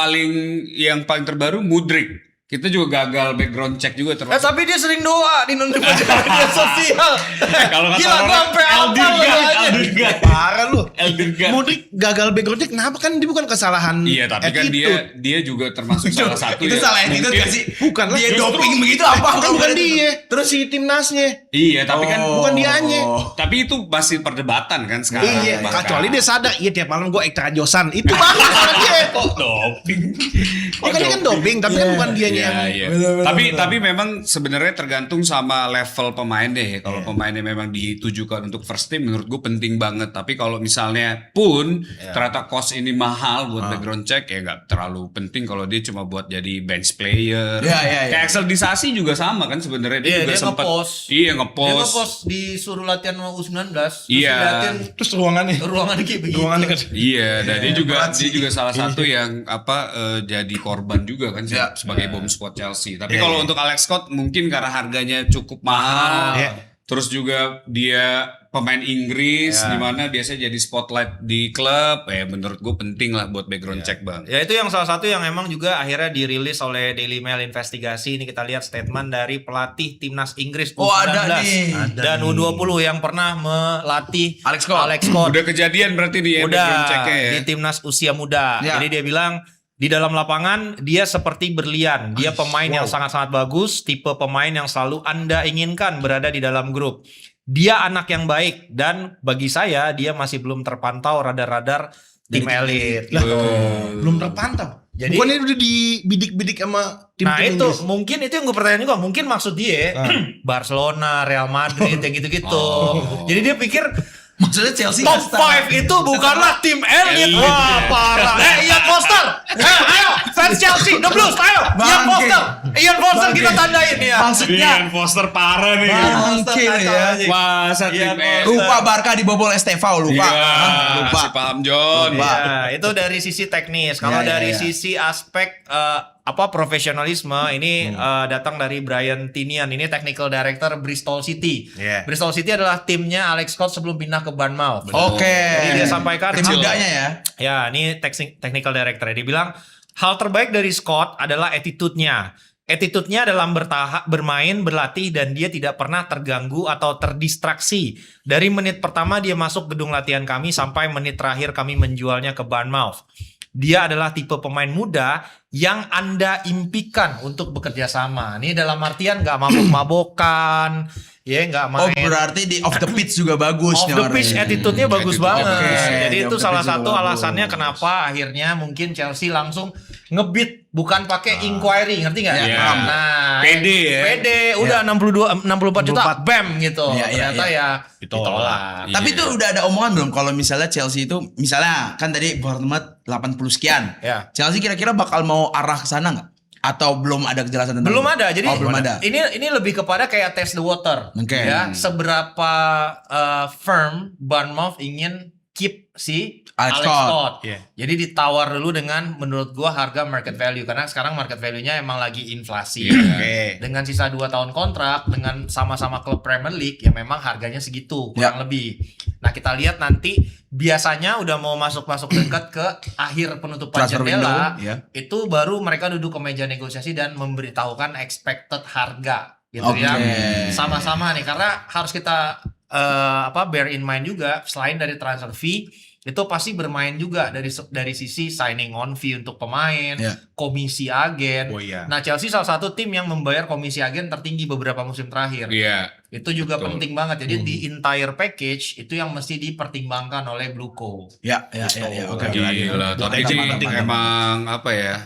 A: yang paling terbaru Mudryk. Kita juga gagal background check juga termasuk.
C: Tapi dia sering doa di media sosial.
A: Kalau kata
C: Gila, gua
A: orang,
C: sampai hafal doanya.
A: Eldergard.
B: Parah lu.
A: Eldergard.
B: Mudryk gagal background check kenapa kan dia bukan kesalahan.
A: Iya, tapi kan
B: attitude.
A: dia juga termasuk salah satu
D: Itu salah attitude
A: mungkin-
D: gak sih?
B: Bukan lah.
D: Dia
B: Justru-
D: doping begitu apa?
B: Bukan dia. Terus si timnasnya.
A: Iya, tapi kan
B: Bukan dianya.
A: tapi itu masih perdebatan kan sekarang.
B: Iya,
A: bahkan.
B: kecuali dia sadar, iya tiap malam gue ekstra josan. Itu bagus sama dia.
A: doping.
B: Ya kan dia kan doping, tapi kan bukan dianya yang
A: Iya, iya. Tapi memang sebenarnya tergantung sama level pemain deh. Kalau pemainnya memang ditujukan untuk first team, menurut gue penting banget. Tapi kalau misalnya pun ternyata cost ini mahal buat background check, ya nggak terlalu penting kalau dia cuma buat jadi bench player.
D: Iya, iya, iya.
A: Kayak Axel Disasi juga sama kan sebenarnya dia juga
C: Dia
A: sempat.
C: nge-post.
A: Iya
C: Dia
A: nge-post.
C: nge-post disuruh latihan sama U19. Terus
A: Iya.
C: latihan
B: terus ruangannya.
C: ruangan kayak begitu.
B: Ruangannya kan.
A: Iya, dan dia juga salah satu yang jadi korban juga kan sebagai bomb squad Chelsea. Tapi kalau untuk Alex Scott mungkin karena harganya cukup mahal, terus juga dia pemain Inggris di mana biasanya jadi spotlight di klub, menurut gue penting lah buat background check Bang.
C: Ya itu yang salah satu yang emang juga akhirnya dirilis oleh Daily Mail investigasi. Ini kita lihat statement dari pelatih timnas Inggris U19
D: Oh, ada nih.
C: dan U20 yang pernah melatih
D: Alex Scott.
A: Udah kejadian berarti dia background checknya ya.
C: di timnas usia muda.
D: Ya.
C: Jadi dia bilang di dalam lapangan dia seperti berlian. Dia pemain yang sangat-sangat bagus, tipe pemain yang selalu Anda inginkan berada di dalam grup. Dia anak yang baik dan bagi saya dia masih belum terpantau radar-radar tim elit.
B: Lah, belum terpantau.
C: Jadi-
B: Bukannya udah dibidik-bidik sama tim-tim
C: Nah itu
B: Inggris?
C: mungkin itu yang gue pertanyaan juga. Mungkin maksud dia Barcelona, Real Madrid yang gitu-gitu. Jadi dia pikir
D: Maksudnya Chelsea
C: top 5 itu bukanlah tim elit. Wah parah. Ian Foster. Ayo fans Chelsea, The Blues. Ayo Ian Foster kita tandain ya.
D: Maksudnya
A: Ian Foster parah nih.
D: Bangke ya.
A: Masa tim
D: Lupa Barca dibobol Estevao, lupa.
A: Lupa. Si paham John.
C: Ya, itu dari sisi teknis. Kalau
D: Ya, ya,
C: dari
D: ya.
C: sisi aspek profesionalisme ini datang dari Brian Tinian. Ini technical director Bristol City.
B: Yeah.
C: Bristol City adalah timnya Alex Scott sebelum pindah ke Bournemouth.
D: Oke.
C: Jadi dia sampaikan
D: tim mudanya ya.
C: Ya, ini technical director. Dia bilang hal terbaik dari Scott adalah attitude-nya. Attitude-nya dalam bermain, berlatih, dan dia tidak pernah terganggu atau terdistraksi. Dari menit pertama dia masuk gedung latihan kami sampai menit terakhir kami menjualnya ke Bournemouth. Dia adalah tipe pemain muda yang Anda impikan untuk bekerja sama. Ini dalam artian nggak mabok-mabokan, ya nggak
D: Oh
C: main.
D: berarti di off the pitch juga bagus
C: Off
D: nih
C: the
D: orangnya.
C: pitch attitude-nya bagus
A: Attitude-nya
C: banget.
A: bagus.
C: Jadi
D: Oke,
C: itu
D: off the
C: salah
D: pitch
C: satu
D: juga
C: alasannya
D: bagus.
C: kenapa akhirnya mungkin Chelsea langsung ngebit bukan pakai inquiry, ngerti nggak?
A: Iya.
C: Nah,
A: Pede ya.
C: Pede udah 64 juta,
B: 64.
C: bam gitu.
D: Iya, iya,
C: Ternyata
D: iya.
C: ya
B: Ditolak.
D: Tapi
A: Iya.
D: itu udah ada omongan belum kalau misalnya Chelsea itu misalnya kan tadi Bournemouth 80 sekian.
C: Ya.
D: Chelsea kira-kira bakal mau arah ke sana nggak? Atau belum ada kejelasan tentang
C: Belum
D: itu?
C: ada. Jadi
D: oh, belum ada.
C: Ini lebih kepada kayak test the water.
D: Oke.
C: Ya, seberapa firm Bournemouth ingin keep si
D: Alex
C: Alex
D: Scott.
C: Scott.
B: Iya.
C: Jadi ditawar dulu dengan menurut gua harga market value karena sekarang market value-nya emang lagi inflasi.
B: Oke.
C: Dengan sisa 2 tahun kontrak dengan sama-sama klub Premier League yang memang harganya segitu kurang lebih. Nah, kita lihat nanti biasanya udah mau masuk dekat ke akhir penutupan
D: Transfer
C: jendela,
D: window, ya.
C: itu baru mereka duduk ke meja negosiasi dan memberitahukan expected harga gitu
D: Oke.
C: ya. Sama-sama nih karena harus kita bear in mind juga selain dari transfer fee itu pasti bermain juga dari sisi signing on fee untuk pemain,
D: Ya.
C: komisi agen.
B: Oh iya.
C: Nah, Chelsea salah satu tim yang membayar komisi agen tertinggi beberapa musim terakhir.
A: Iya.
C: Itu juga
A: Betul.
C: penting banget. Jadi di entire package itu yang mesti dipertimbangkan oleh Blueco.
D: Ya. Oke.
A: Gila, tapi ini emang apa ya?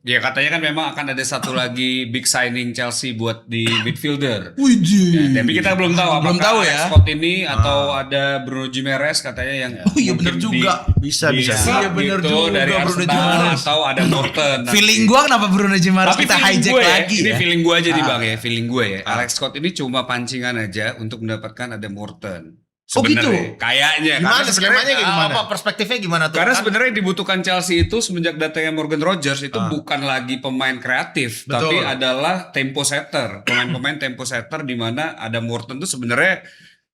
A: Ya katanya kan memang akan ada satu lagi big signing Chelsea buat di midfielder. Ya, tapi kita belum tahu
D: Belum
A: apakah
D: tahu
A: Alex
D: ya.
A: Scott ini atau ada Bruno Gimenez katanya yang
D: Oh iya bener
A: mungkin
D: juga.
B: Bisa.
D: Iya, bener
A: gitu,
D: juga,
A: dari
D: Bruno
A: Arsenal
D: Gimenez.
A: atau ada Morton.
D: Feeling gua kenapa Bruno Gimenez
A: Tapi
D: kita
A: feeling
D: hijack
A: gue
D: lagi
A: ini
D: ya.
A: feeling gue aja nih Bang ya, feeling gue ya. Alex Scott ini cuma pancingan aja untuk mendapatkan ada Morton.
D: Oh, gitu?
A: Sebenarnya, kayaknya.
B: Gimana
A: Karena
B: skemanya kayak gimana?
C: Apa perspektifnya gimana tuh?
A: Karena
C: Kan
A: sebenarnya yang dibutuhkan Chelsea itu semenjak datangnya Morgan Rogers itu bukan lagi pemain kreatif, tapi adalah tempo setter, pemain-pemain tempo setter di mana ada Morton tuh sebenarnya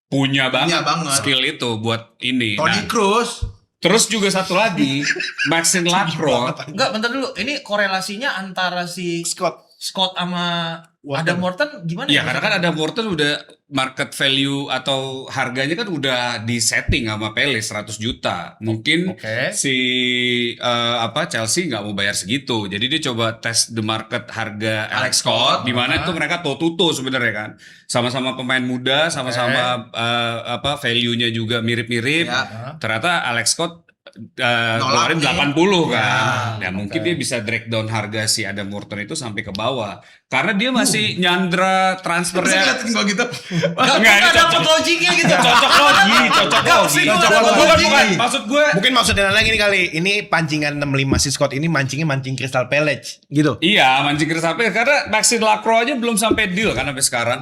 A: punya banget skill itu buat ini.
D: Toni
A: Nah,
D: Kroos.
A: terus juga satu lagi, Maxine Lacroix.
C: enggak, bentar dulu. Ini korelasinya antara si Scott sama Adam Morton gimana?
A: Iya, karena kan ada Morton udah market value atau harganya kan udah di setting sama Pele 100 juta. Mungkin
C: Oke.
A: si Chelsea nggak mau bayar segitu. Jadi dia coba test the market harga Alex Scott di mana tuh mereka toto sebenarnya kan. Sama-sama pemain muda, sama-sama value-nya juga mirip-mirip. Ternyata Alex Scott keluarin 80 kan. Ya mungkin dia bisa drag down harga si Adam Morton itu sampai ke bawah. Karena dia masih nyandra transfernya.
D: Ngeliatin gua gitu.
A: Enggak, ini
C: ada
A: cocok.
C: logiknya gitu.
A: Cocok logi. Bukan, maksud gue.
B: Mungkin maksudnya lagi nih kali, ini pancingan 65 si Scott ini mancing Crystal Palace gitu.
A: Iya, mancing sampai karena Maxine Lacroix aja belum sampai deal kan sampai sekarang.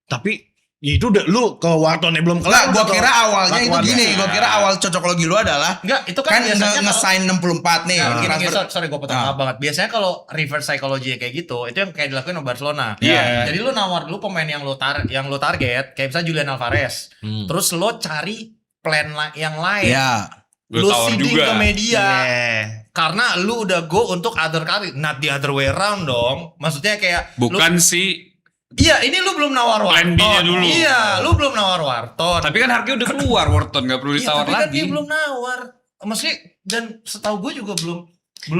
B: Tapi ya itu udah lu ke Whartonnya belum
D: Enggak,
B: kelar.
D: gua kira awalnya itu gini, gua kira awal cocok logi lu adalah
C: Enggak, itu kan biasanya
D: nge-sign 64 nih.
C: Gini, sorry gue potong maaf banget. Biasanya kalau reverse psychology kayak gitu, itu yang kayak dilakuin sama Barcelona.
A: Iya.
C: Jadi lu nawar dulu pemain yang lu target, kayak misalnya Julian Alvarez. Terus lo cari plan yang lain.
D: Ya.
A: Lu
C: Lu
A: tawar
C: seeding
A: juga.
C: ke media.
B: Iya.
C: Karena lu udah go untuk other career, not the other way around dong. Maksudnya kayak
A: Bukan si.
C: Iya, ini lu belum nawar
A: Plan
C: Wharton.
A: B-nya dulu.
C: Iya, lu belum nawar Wharton.
A: Tapi kan harganya udah keluar Wharton, nggak perlu
C: Iya,
A: ditawar
C: tapi kan
A: lagi.
C: dia belum nawar. Maksudnya dan setahu gue juga belum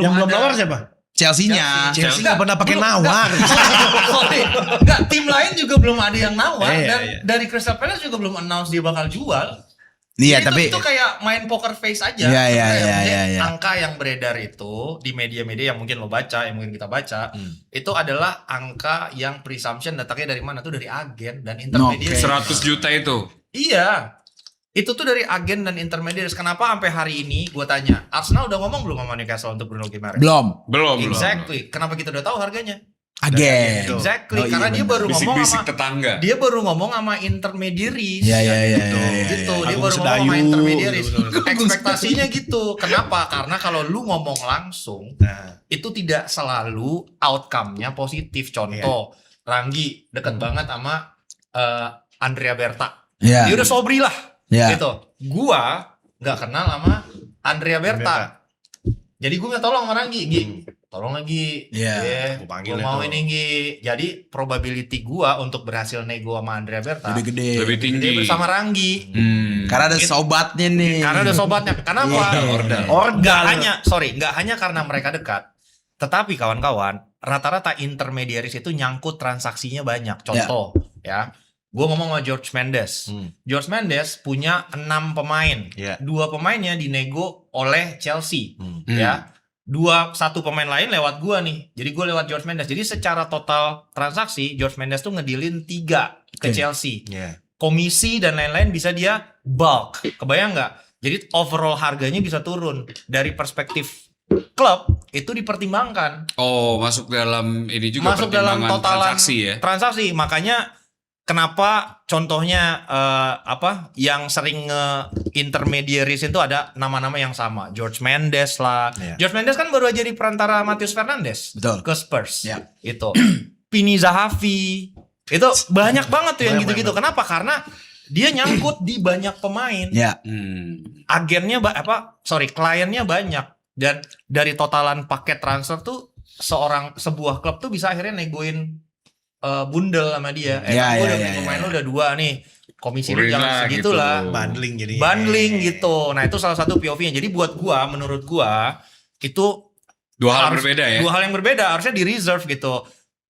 B: Yang belum
C: ada.
B: nawar siapa?
D: Chelsea-nya.
B: Chelsea nggak pernah pakai nawar.
C: Sorry, enggak, tim lain juga belum ada yang nawar
B: Iya,
C: dan
B: iya.
C: dari Crystal Palace juga belum announce dia bakal jual.
D: Iya,
C: Jadi
D: tapi
C: itu kayak main poker face aja.
D: Iya, iya,
C: Kayak
D: iya,
C: maksudnya
D: iya.
C: Angka yang beredar itu di media-media yang mungkin lo baca, yang mungkin kita baca, itu adalah angka yang presumption datangnya dari mana tuh dari agen dan intermediaries.
A: 100 juta itu.
C: Iya. Itu tuh dari agen dan intermediaries. Kenapa sampai hari ini gue tanya, Arsenal udah ngomong belum sama Newcastle untuk Bruno Gimenez?
D: belum.
A: Belum.
C: Exactly. Kenapa kita udah tahu harganya?
D: Agen.
C: Exactly.
D: Oh, iya,
C: Karena dia
D: benar.
C: baru ngomong
A: Bisik-bisik
C: sama
A: tetangga.
C: dia baru ngomong sama intermediaries.
D: Iya, iya, iya,
C: Gitu.
D: iya, iya,
C: Gitu.
D: iya.
C: Dia
B: Agung
C: baru ngomong sama
B: Sedayu.
C: intermediaries.
B: Betul,
C: Ekspektasinya gitu. Kenapa? Karena kalau lu ngomong langsung,
B: Nah,
C: itu tidak selalu outcome-nya positif. Contoh, Ranggi deket banget sama Andrea Berta.
D: Iya.
C: Dia udah sobri lah.
D: Iya.
C: Gitu. Gua nggak kenal sama Andrea Berta. Jadi gue minta tolong sama Ranggi, Gi. Tolong lagi.
D: Iya.
B: Gua panggil
C: Gua mau
B: itu.
C: ini Gi. Jadi probability gua untuk berhasil nego sama Andrea Berta
D: Lebih gede.
A: Lebih tinggi.
C: gede bersama Ranggi.
D: Karena ada sobatnya nih.
C: Karena udah sobatnya. Kenapa?
A: Ordal.
C: Nggak hanya karena mereka dekat. Tetapi kawan-kawan, rata-rata intermediaries itu nyangkut transaksinya banyak. Contoh, ya. Gue ngomong sama George Mendes. George Mendes punya 6 pemain.
B: Iya.
C: 2 pemainnya dinego oleh Chelsea. Ya. 1 pemain lain lewat gua nih. Jadi gue lewat George Mendes. Jadi secara total transaksi, George Mendes tuh ngedilin 3 ke
D: Oke.
C: Chelsea.
B: Iya.
C: Komisi dan lain-lain bisa dia bulk. Kebayang nggak? Jadi overall harganya bisa turun. Dari perspektif klub itu dipertimbangkan.
A: Oh, masuk dalam ini juga
C: Masuk dalam
A: pertimbangan
C: totalan
A: transaksi ya.
C: transaksi. Makanya kenapa contohnya yang sering intermediaries itu ada nama-nama yang sama. George Mendes lah.
B: Iya.
C: George Mendes kan baru aja di perantara Matheus Fernandes
D: Betul.
C: ke Spurs.
D: Iya.
C: Itu. Pini Zahavi. Itu banyak banget tuh yang gitu-gitu. Kenapa? Karena dia nyangkut di banyak pemain.
D: Ya.
C: Agennya kliennya banyak. Dan dari totalan paket transfer tuh sebuah klub tuh bisa akhirnya negoin bundel sama dia.
D: Ya,
C: Gue
D: ya,
C: udah
D: ya,
C: pemain
D: ya.
C: lu udah 2 nih. Komisi lu
A: Kurin
C: jangan
A: lah
C: segitulah.
A: gitu.
B: Bundling jadi.
C: Bundling gitu. Nah, itu salah satu POV-nya. Jadi menurut gua itu
A: Dua hal berbeda ya.
C: Dua hal yang berbeda, harusnya di reserve gitu.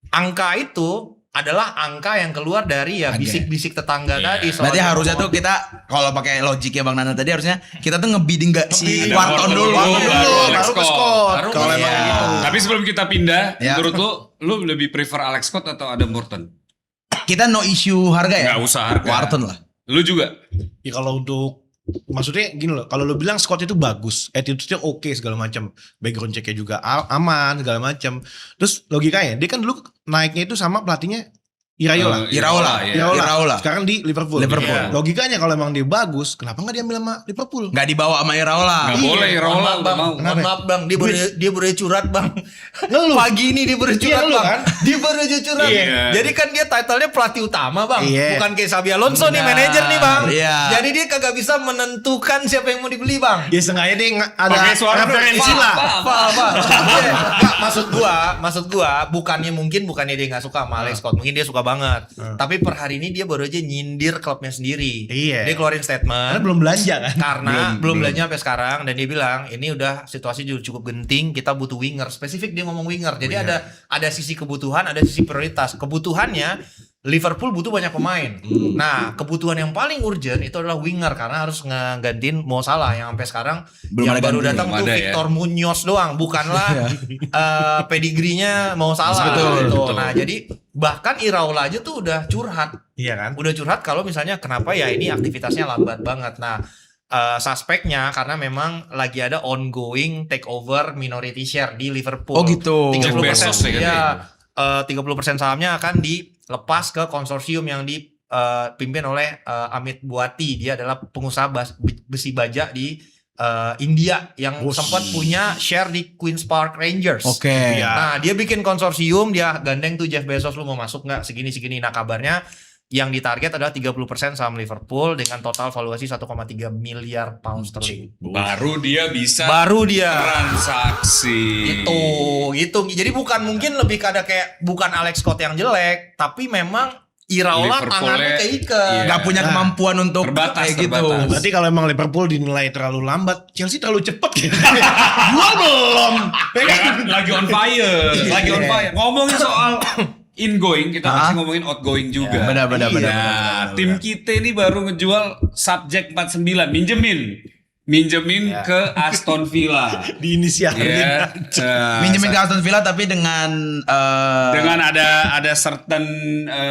C: Angka itu adalah angka yang keluar dari ya bisik-bisik tetangga tadi.
D: Berarti harusnya tuh kita kalau pakai logiknya Bang Nana tadi harusnya kita tuh ngebidding gak si Wharton dulu.
B: Baru ke Scott. Kalau emang
D: Iya.
B: gitu.
A: Tapi sebelum kita pindah,
D: Ya.
A: menurut lu lebih prefer Alex Scott atau Adam Morton?
D: Kita no issue harga ya?
A: Nggak usah harga.
D: Wharton lah.
A: Lu juga?
B: Ya kalau untuk maksudnya gini loh, kalau lu bilang Scott itu bagus, attitude-nya oke segala macam, background check-nya juga aman segala macam. Terus logikanya dia kan dulu naiknya itu sama pelatihnya Iraola.
D: Iraola.
B: Sekarang di Liverpool.
A: Iya.
B: Logikanya kalau emang dia bagus, kenapa nggak diambil sama Liverpool?
D: Nggak dibawa sama Iraola.
A: Nggak boleh Iraola
C: Bang,
A: mau.
C: mohon maaf bang, dia baru curhat bang.
B: Ngeluh.
C: Pagi ini dia baru curhat
B: ngeluh,
C: bang.
B: kan?
C: Dia baru aja curhat.
A: Iya.
C: Jadi kan dia title-nya pelatih utama bang,
B: Iya.
C: bukan kayak Xabi Alonso nih
D: Benar.
C: manajer nih bang.
D: Iya.
C: Jadi dia kagak bisa menentukan siapa yang mau dibeli bang.
B: Ya sengaja dia ada
A: Pakai suara
B: referensi
A: dulu.
B: lah.
C: Apa? Nggak, maksud gua bukannya dia nggak suka sama Alex Scott, mungkin dia suka banget. Tapi per hari ini dia baru aja nyindir klubnya sendiri.
B: Iya.
C: Dia keluarin
B: Karena
C: statement.
B: belum belanja kan.
C: Karena belum belanja sampai sekarang dan dia bilang ini udah situasi cukup genting, kita butuh winger. Spesifik dia ngomong winger. Jadi ada sisi kebutuhan, ada sisi prioritas. Kebutuhannya Liverpool butuh banyak pemain. Nah, kebutuhan yang paling urgent itu adalah winger karena harus ngegantiin Mo Salah yang sampai sekarang
D: Belum
C: yang
D: ada
C: baru
D: ganti.
C: datang
A: Belum
C: tuh
A: ada, ya.
C: Victor Munoz doang, bukanlah pedigrinya Mo Salah
D: Betul,
C: gitu.
A: betul.
C: Nah, jadi bahkan Iraola aja tuh udah curhat.
B: Iya kan?
C: Udah curhat kalau misalnya kenapa ya ini aktivitasnya lambat banget. Nah, suspeknya karena memang lagi ada ongoing takeover minority share di Liverpool.
D: Oh gitu.
C: 30%
A: Jeff Bezos ya kan
C: ya, 30% sahamnya akan dilepas ke konsorsium yang dipimpin oleh Amit Buati. Dia adalah pengusaha besi baja di India yang sempat punya share di Queen's Park Rangers.
D: Oke.
B: Iya.
C: Nah, dia bikin konsorsium, dia gandeng tuh Jeff Bezos, lu mau masuk nggak segini-segini. Nah, kabarnya yang ditarget adalah 30% saham Liverpool dengan total valuasi 1,3 miliar pound sterling.
A: Baru dia bisa
C: Baru dia
A: transaksi.
C: gitu. Jadi bukan kayak bukan Alex Scott yang jelek, tapi memang Iraola tangannya keiket.
A: Iya.
D: Nggak punya kemampuan untuk
A: Terbatas,
D: kayak gitu.
A: terbatas.
B: Berarti kalau emang Liverpool dinilai terlalu lambat, Chelsea terlalu cepet gitu. Jual belum.
A: Ya kan, lagi on fire. Lagi on fire. Ngomongin soal ingoing, kita masih ngomongin outgoing juga.
D: Benar.
A: Iya, tim kita ini baru ngejual Subject 49, minjemin ke Aston Villa.
B: Diinisialin.
A: Ya,
D: Minjemin ke Aston Villa tapi dengan
A: dengan ada certain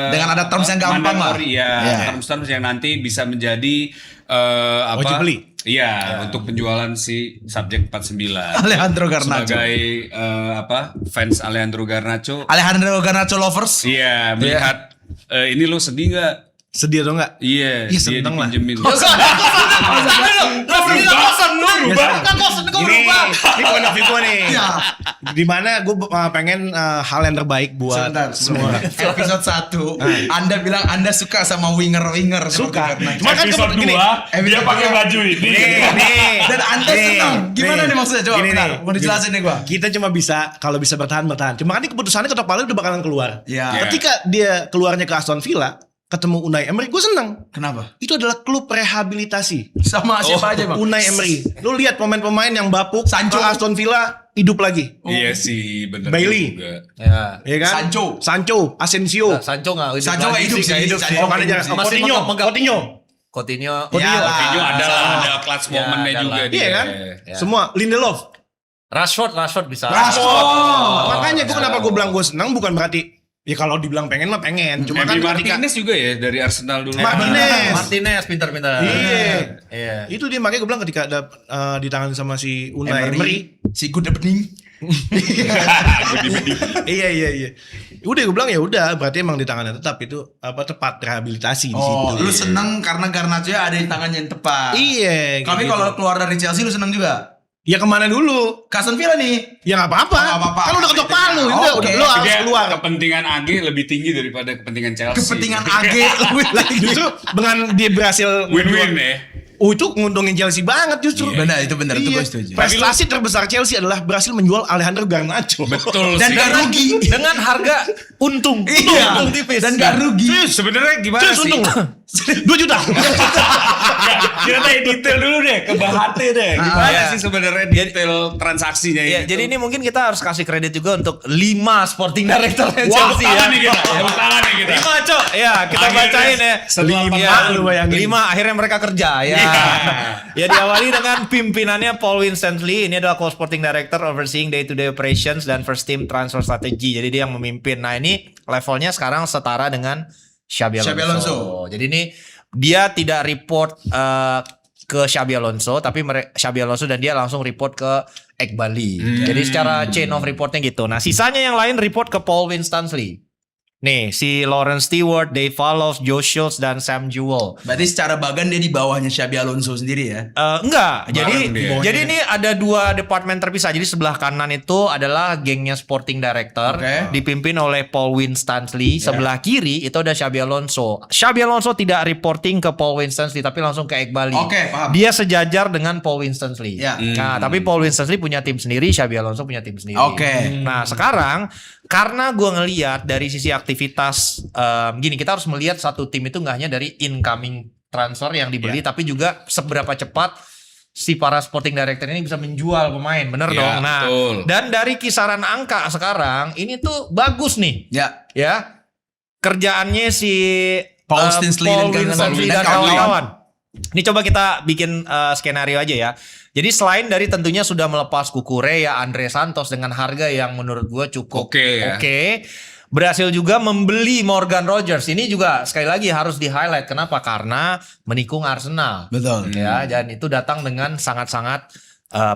D: Dengan ada terms yang gampang lah.
A: mandatory, ya,
D: Iya.
A: terms yang nanti bisa menjadi
B: Wajib beli.
A: Iya, untuk penjualan si Subject 49.
D: Alejandro Garnacho.
A: Sebagai fans Alejandro Garnacho
D: lovers.
A: Iya, melihat ini lo sedih nggak?
B: Sedih atau enggak?
A: Iya,
B: Iya,
A: dia
B: seneng lah.
A: dipinjemin.
B: Ini point of view gue nih.
D: Iya.
B: Dimana gue pengen hal yang terbaik buat
D: Sebentar,
B: semua.
D: Episode 1 Anda bilang Anda suka sama winger-winger
B: Suka.
D: seperti Garnacho.
B: Cuma kan
A: Episode
B: gini,
A: 2 dia pakai baju ini.
B: nih.
D: Dan Anda senang. Gimana nih maksudnya? Coba
B: Gini
D: bentar,
B: nih.
D: mau dijelasin nih gua.
B: Kita cuma bisa kalau bisa bertahan. Cuma kan ini keputusannya ketok palu udah bakalan keluar.
D: Iya.
B: Ketika dia keluarnya ke Aston Villa, ketemu Unai Emery, gue seneng.
D: Kenapa?
B: Itu adalah klub rehabilitasi.
D: Sama siapa aja, Bang?
B: Unai Emery. Lu lihat pemain-pemain yang bapuk
D: Sancho.
B: ke Aston Villa hidup lagi.
A: Iya sih, bener
B: Bailey.
A: juga.
C: Ya.
B: Ya kan?
D: Sancho.
B: Asensio.
C: Sancho nggak
D: Sancho nggak hidup sih. Sancho
B: Oh, kan aja.
C: Masih
B: Coutinho.
C: Coutinho.
A: Coutinho ada clutch
C: Ya,
A: momennya
C: ada
A: juga
C: lah.
A: dia.
B: Iya kan?
C: Ya.
B: Semua. Lindelof.
C: Rashford bisa.
B: Makanya gue kenapa gue bilang gue senang bukan berarti ya kalau dibilang pengen mah pengen. Cuma kan
A: Emi
B: ketika
A: Martinez juga ya dari Arsenal dulu.
B: Martinez.
C: Pintar-pintar.
B: Iya. Itu dia makanya gue bilang ketika ada di tangan sama si Unai Emery.
D: Si Good Bening.
B: Iya. Udah gue bilang ya udah berarti emang di tangannya tetap itu tepat rehabilitasi di situ.
D: Oh, lu seneng karena Garnacho ada di tangannya yang tepat.
B: Iya.
D: Tapi
B: gitu.
D: kalau keluar dari Chelsea lu seneng juga.
B: Ya kemana dulu?
D: Ke Aston Villa nih.
B: Ya nggak apa-apa.
D: Oh, nggak apa-apa.
B: Kan udah ketok palu.
D: Oh,
B: Udah,
D: oke.
B: lu harus
A: Dia
B: keluar.
A: kepentingan AG lebih tinggi daripada kepentingan Chelsea.
D: Kepentingan AG
B: Justru dengan dia berhasil
A: win-win ya.
B: Oh itu nguntungin Chelsea banget justru.
D: Benar, itu benar, itu
B: Iya.
D: gue setuju.
B: Prestasi terbesar Chelsea adalah berhasil menjual Alejandro Garnacho.
A: Betul
D: Dan
A: sih.
D: gak rugi.
C: Dengan harga untung.
D: Iya.
C: Untung tipis.
D: Dan gak rugi.
A: Sebenarnya gimana
B: Serius
A: sih?
B: untung 2 juta.
A: Kita tanya detail dulu deh, ke Bahate deh. Gimana
C: Iya.
A: sih sebenarnya detail transaksinya
C: Ya,
A: ini?
C: jadi ini mungkin kita harus kasih kredit juga untuk 5 sporting director
A: Wah,
C: Chelsea ya.
A: tangan nih kita. Tepuk tangan nih kita.
C: 5 cok. Ya, kita
A: Akhirnya
C: bacain ya.
A: setelah
C: Ya,
B: 5 lu bayangin.
C: 5 akhirnya mereka kerja ya.
A: Iya.
C: Ya diawali dengan pimpinannya Paul Winstanley. Ini adalah co-sporting director overseeing day-to-day operations dan first team transfer strategy. Jadi dia yang memimpin. Nah, ini levelnya sekarang setara dengan Xabi
D: Xabi
C: Alonso.
D: Alonso.
C: Jadi ini dia tidak report ke Xabi Alonso, tapi Xabi Alonso dan dia langsung report ke Egbali. Jadi secara chain of reportnya gitu. Nah, sisanya yang lain report ke Paul Winstanley. Nih, si Lawrence Stewart, Dave Fallows, Joe Schultz, dan Sam Jewell.
D: Berarti secara bagan dia di bawahnya Xabi Alonso sendiri ya.
C: Enggak,
A: Bareng dia.
C: jadi ini ada 2 departemen terpisah. Jadi sebelah kanan itu adalah gengnya sporting director,
D: Oke.
C: dipimpin oleh Paul Winstanley. Sebelah kiri itu ada Xabi Alonso. Xabi Alonso tidak reporting ke Paul Winstanley, tapi langsung ke Egbali.
D: Oke, paham.
C: Dia sejajar dengan Paul Winstanley.
D: Ya.
C: Nah, tapi Paul Winstanley punya tim sendiri, Xabi Alonso punya tim sendiri.
D: Oke.
C: Nah, sekarang karena gue ngelihat dari sisi aktivitas gini, kita harus melihat satu tim itu nggak hanya dari incoming transfer yang dibeli, tapi juga seberapa cepat si para sporting director ini bisa menjual pemain, bener
A: Ya,
C: dong. Nah,
A: betul.
C: dan dari kisaran angka sekarang ini tuh bagus nih,
D: Ya.
C: ya kerjaannya si
D: Paul Winstanley dan
C: Winstanley dan
D: kawan-kawan.
C: kawan-kawan. Ini coba kita bikin skenario aja ya. Jadi selain dari tentunya sudah melepas Kukure ya Andre Santos dengan harga yang menurut gue cukup
A: Oke ya.
C: berhasil juga membeli Morgan Rogers. Ini juga sekali lagi harus di-highlight. Kenapa? Karena menikung Arsenal.
D: Betul.
C: Ya, dan itu datang dengan sangat-sangat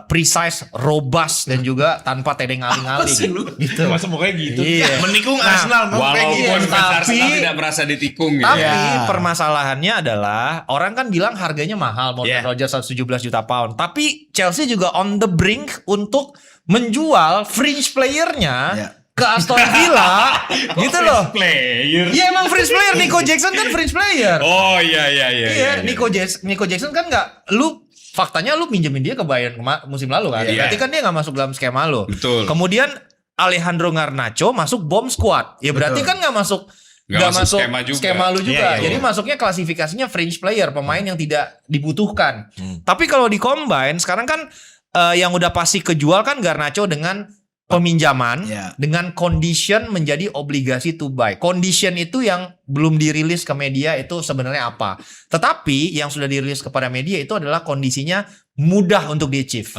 C: precise, robust dan juga tanpa tedeng aling-aling gitu.
B: Masa pokoknya gitu.
C: Iya.
B: Menikung
C: Nah,
B: Arsenal memang kayak gitu.
A: Walaupun fans
C: Tapi-
A: Arsenal tidak merasa ditikung gitu.
C: Tapi
D: Ya.
C: permasalahannya adalah orang kan bilang harganya mahal Morgan Rogers 117 juta pound. Tapi Chelsea juga on the brink untuk menjual fringe playernya
D: Ya.
C: ke Aston Villa gitu loh.
A: Player.
C: Iya emang fringe player. Nico Jackson kan fringe player.
A: Oh iya.
C: Iya, Nico Jackson kan faktanya lu minjemin dia ke Bayern musim lalu kan.
A: Iya.
C: Berarti kan dia nggak masuk dalam skema lu.
A: Betul.
C: Kemudian Alejandro Garnacho masuk bomb squad. Ya berarti kan nggak masuk
A: Nggak masuk skema juga.
C: lu juga.
B: Iya, iya.
C: Jadi masuknya klasifikasinya fringe player, pemain yang tidak dibutuhkan. Tapi kalau di combine sekarang kan yang udah pasti kejual kan Garnacho dengan peminjaman
D: Iya.
C: dengan condition menjadi obligasi to buy. Condition itu yang belum dirilis ke media itu sebenarnya apa? Tetapi yang sudah dirilis kepada media itu adalah kondisinya mudah untuk di-achieve.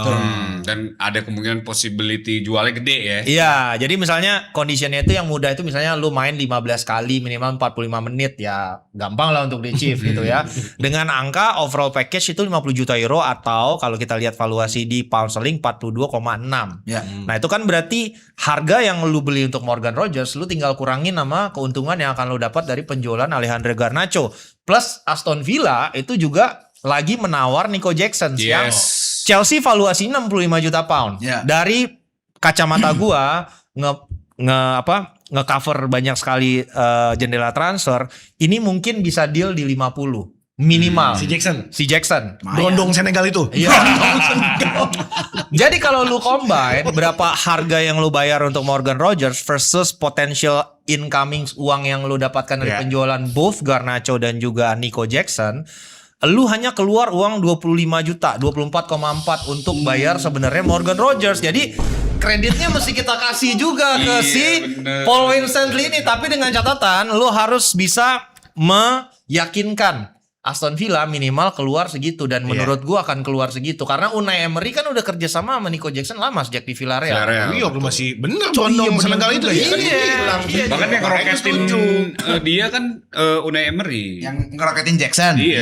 A: Dan ada kemungkinan possibility jualnya gede ya.
C: Iya, jadi misalnya conditionnya itu yang mudah itu misalnya lu main 15 kali minimal 45 menit ya gampang lah untuk di-achieve gitu ya. Dengan angka overall package itu 50 juta euro atau kalau kita lihat valuasi di pound sterling 42,6.
D: Ya.
C: Nah itu kan berarti harga yang lu beli untuk Morgan Rogers lu tinggal kurangin sama keuntungan yang akan lu dapat dari penjualan Alejandro Garnacho. Plus Aston Villa itu juga lagi menawar Nico Jackson yang
A: Yes.
C: Chelsea valuasi 65 juta pound.
D: Ya.
C: Dari kacamata gua nge-cover banyak sekali jendela transfer, ini mungkin bisa deal di 50 minimal.
B: Si Jackson.
C: Lumayan.
B: Gondong Senegal itu.
C: Iya. Jadi kalau lu combine berapa harga yang lu bayar untuk Morgan Rogers versus potential incoming uang yang lu dapatkan dari
B: Iya.
C: penjualan both Garnacho dan juga Nico Jackson, lu hanya keluar uang 25 juta, 24,4 untuk bayar sebenarnya Morgan Rogers. Jadi kreditnya mesti kita kasih juga ke
A: Iya,
C: si
A: bener.
C: Paul Winstanley ini, tapi dengan catatan lu harus bisa meyakinkan Aston Villa minimal keluar segitu dan menurut gua akan keluar segitu karena Unai Emery kan udah kerja sama Nico Jackson lama sejak di Villarreal.
B: Iya, lu masih bener
C: Cok,
B: Gondong
C: iya, bener
B: Senegal itu
C: juga.
B: ya. Kan
C: Iya.
B: dia bilang.
C: Iya,
A: Bahkan yang
B: Makanya
A: ngeroketin
B: setuju.
A: dia kan Unai Emery.
D: Yang ngeroketin Jackson.
A: Iya.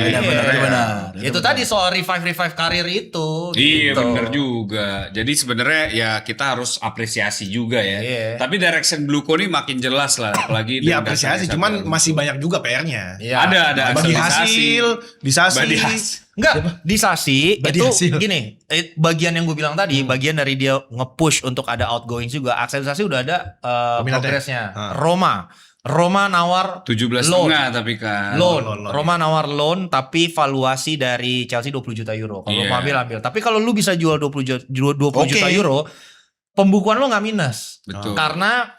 D: Benar-benar.
C: Iya.
D: Benar.
C: Itu tadi soal revive karir itu.
A: Iya
C: gitu.
A: bener juga. Jadi sebenarnya ya kita harus apresiasi juga ya.
C: Iya.
A: Tapi direction Bluko nih makin jelas lah, apalagi
B: Iya
A: dengan
B: apresiasi,
A: datangnya
B: cuman
A: Samuel.
B: masih banyak juga PR-nya.
C: Iya.
A: Ada
B: Bagi
A: aktualisasi.
B: hasil, disasi.
A: Bagi hasil.
C: Enggak, di Sasi
B: Badi
C: itu
B: hasil.
C: gini, bagian yang gue bilang tadi, bagian dari dia nge-push untuk ada outgoing juga. Axel Sasi udah ada
B: Peminatnya.
C: progresnya.
B: Ah.
C: Roma Roma nawar
A: 17,5
C: loan.
A: tapi kan.
C: Loan. Roma nawar loan tapi valuasi dari Chelsea 20 juta euro. Kalau mau ambil. Tapi kalau lu bisa jual 20 juta euro, pembukuan lu nggak minus.
A: Betul.
C: Karena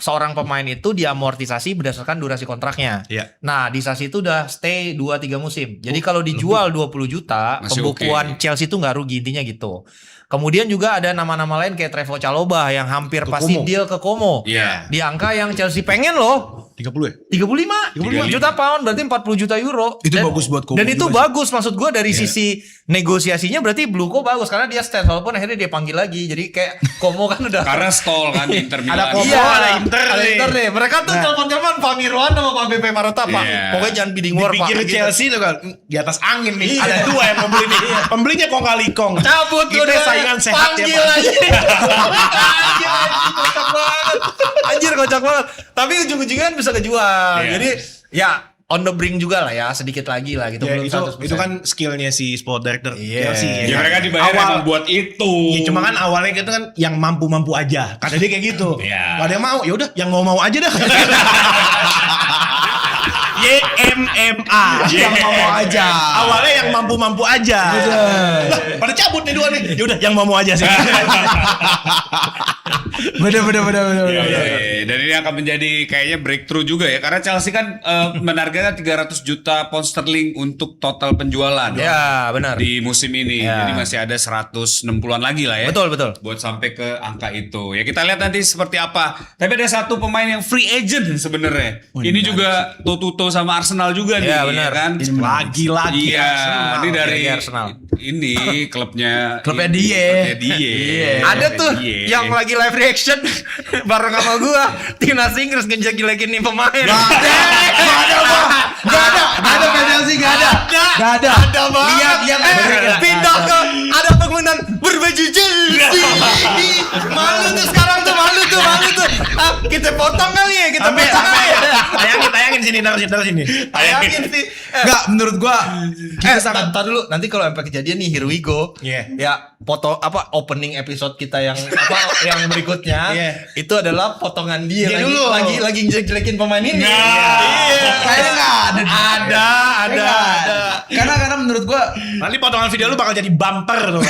C: seorang pemain itu diamortisasi berdasarkan durasi kontraknya.
B: Iya.
C: Nah, di Sassi itu udah stay 2-3 musim. Jadi kalau dijual 20 juta,
A: Masih
C: pembukuan Chelsea itu nggak rugi, intinya gitu. Kemudian juga ada nama-nama lain kayak Trevoh Chalobah yang hampir pasti
B: Como.
C: deal ke Como.
A: Iya.
C: Di angka yang Chelsea pengen loh.
B: 30 ya?
C: 35 juta pound berarti 40 juta euro.
D: Itu bagus buat Como
C: Dan itu
D: juga
C: bagus maksud gue dari sisi negosiasinya berarti Bluko bagus karena dia stand walaupun akhirnya dia panggil lagi. Jadi kayak Como kan udah
A: Karena stall kan Inter Milan.
B: Ada Como,
C: Iya,
B: ada Inter
C: ada
B: nih.
C: Inter nih. Mereka tuh telepon-telepon Pak Mirwan sama Pak BP Marota Pak.
A: Iya.
C: Pokoknya jangan bidding war Pak.
B: Dipikir
C: Gitu.
B: Chelsea tuh kan di atas angin nih.
C: Iya.
B: Ada dua yang mau beli nih. Pembelinya kong kali kong.
C: Cabut
B: Kita
C: udah.
B: saingan sehat ya
C: Panggil
B: Pak.
C: aja. Anjir, kocak banget. Anjir kocak banget. Tapi ujung-ujungnya kan bisa kejual.
A: Iya.
C: Jadi ya on the brink juga lah ya, sedikit lagi lah gitu.
B: Ya,
C: belum 100%.
B: itu kan skillnya si sport director
C: Iya.
B: Chelsea.
A: Ya mereka dibayar emang buat itu.
B: Ya, cuma kan awalnya gitu kan yang mampu-mampu aja. Kata dia kayak gitu.
A: Iya.
B: Gak ada yang mau, ya udah yang mau aja dah. YMMA.
D: Yang mau aja.
B: Awalnya yang mampu-mampu aja. Lah, pada cabut nih dua nih. Ya udah yang mau aja sih.
D: Bener.
A: Iya, iya. Dan ini akan menjadi kayaknya breakthrough juga ya. Karena Chelsea kan menargetkan 300 juta pound sterling untuk total penjualan.
C: Ya, benar.
A: Di musim ini.
C: Ya.
A: Jadi masih ada 160-an lagi lah ya.
C: Betul.
A: Buat sampai ke angka itu. Ya kita lihat nanti seperti apa. Tapi ada satu pemain yang free agent sebenarnya. Ini juga Toto sama Arsenal juga nih.
C: Ya, benar.
A: Ya kan?
B: Lagi-lagi
A: Iya,
B: Arsenal.
A: ini dari
C: Lagi Arsenal.
A: ini klubnya
D: dia.
C: Ada tuh yang lagi live reaction bareng sama gua timnas Inggris ngejek-jelekin nih pemain.
D: Gak ada penalti, gak ada.
C: Ada banget.
D: Lihat,
C: pindah ke ada penggunaan berbaju Chelsea. Malu tuh sekarang tuh, malu tuh. Ah, kita potong kali ya, kita potong kali ya.
B: Tayangin sini, taruh sini.
C: Tayangin sih.
D: Enggak, menurut gua kita sangat
C: Ntar dulu, nanti kalau sampai kejadian nih, here we go.
B: Iya.
C: Ya, foto opening episode kita yang yang berikutnya
B: Iya.
C: itu adalah potongan dia
B: Dia
C: lagi,
B: dulu.
C: lagi jelek-jelekin pemain ini.
D: kayaknya enggak ada.
C: Ada.
D: Karena menurut gua
B: Nanti potongan video lu bakal jadi bumper tuh.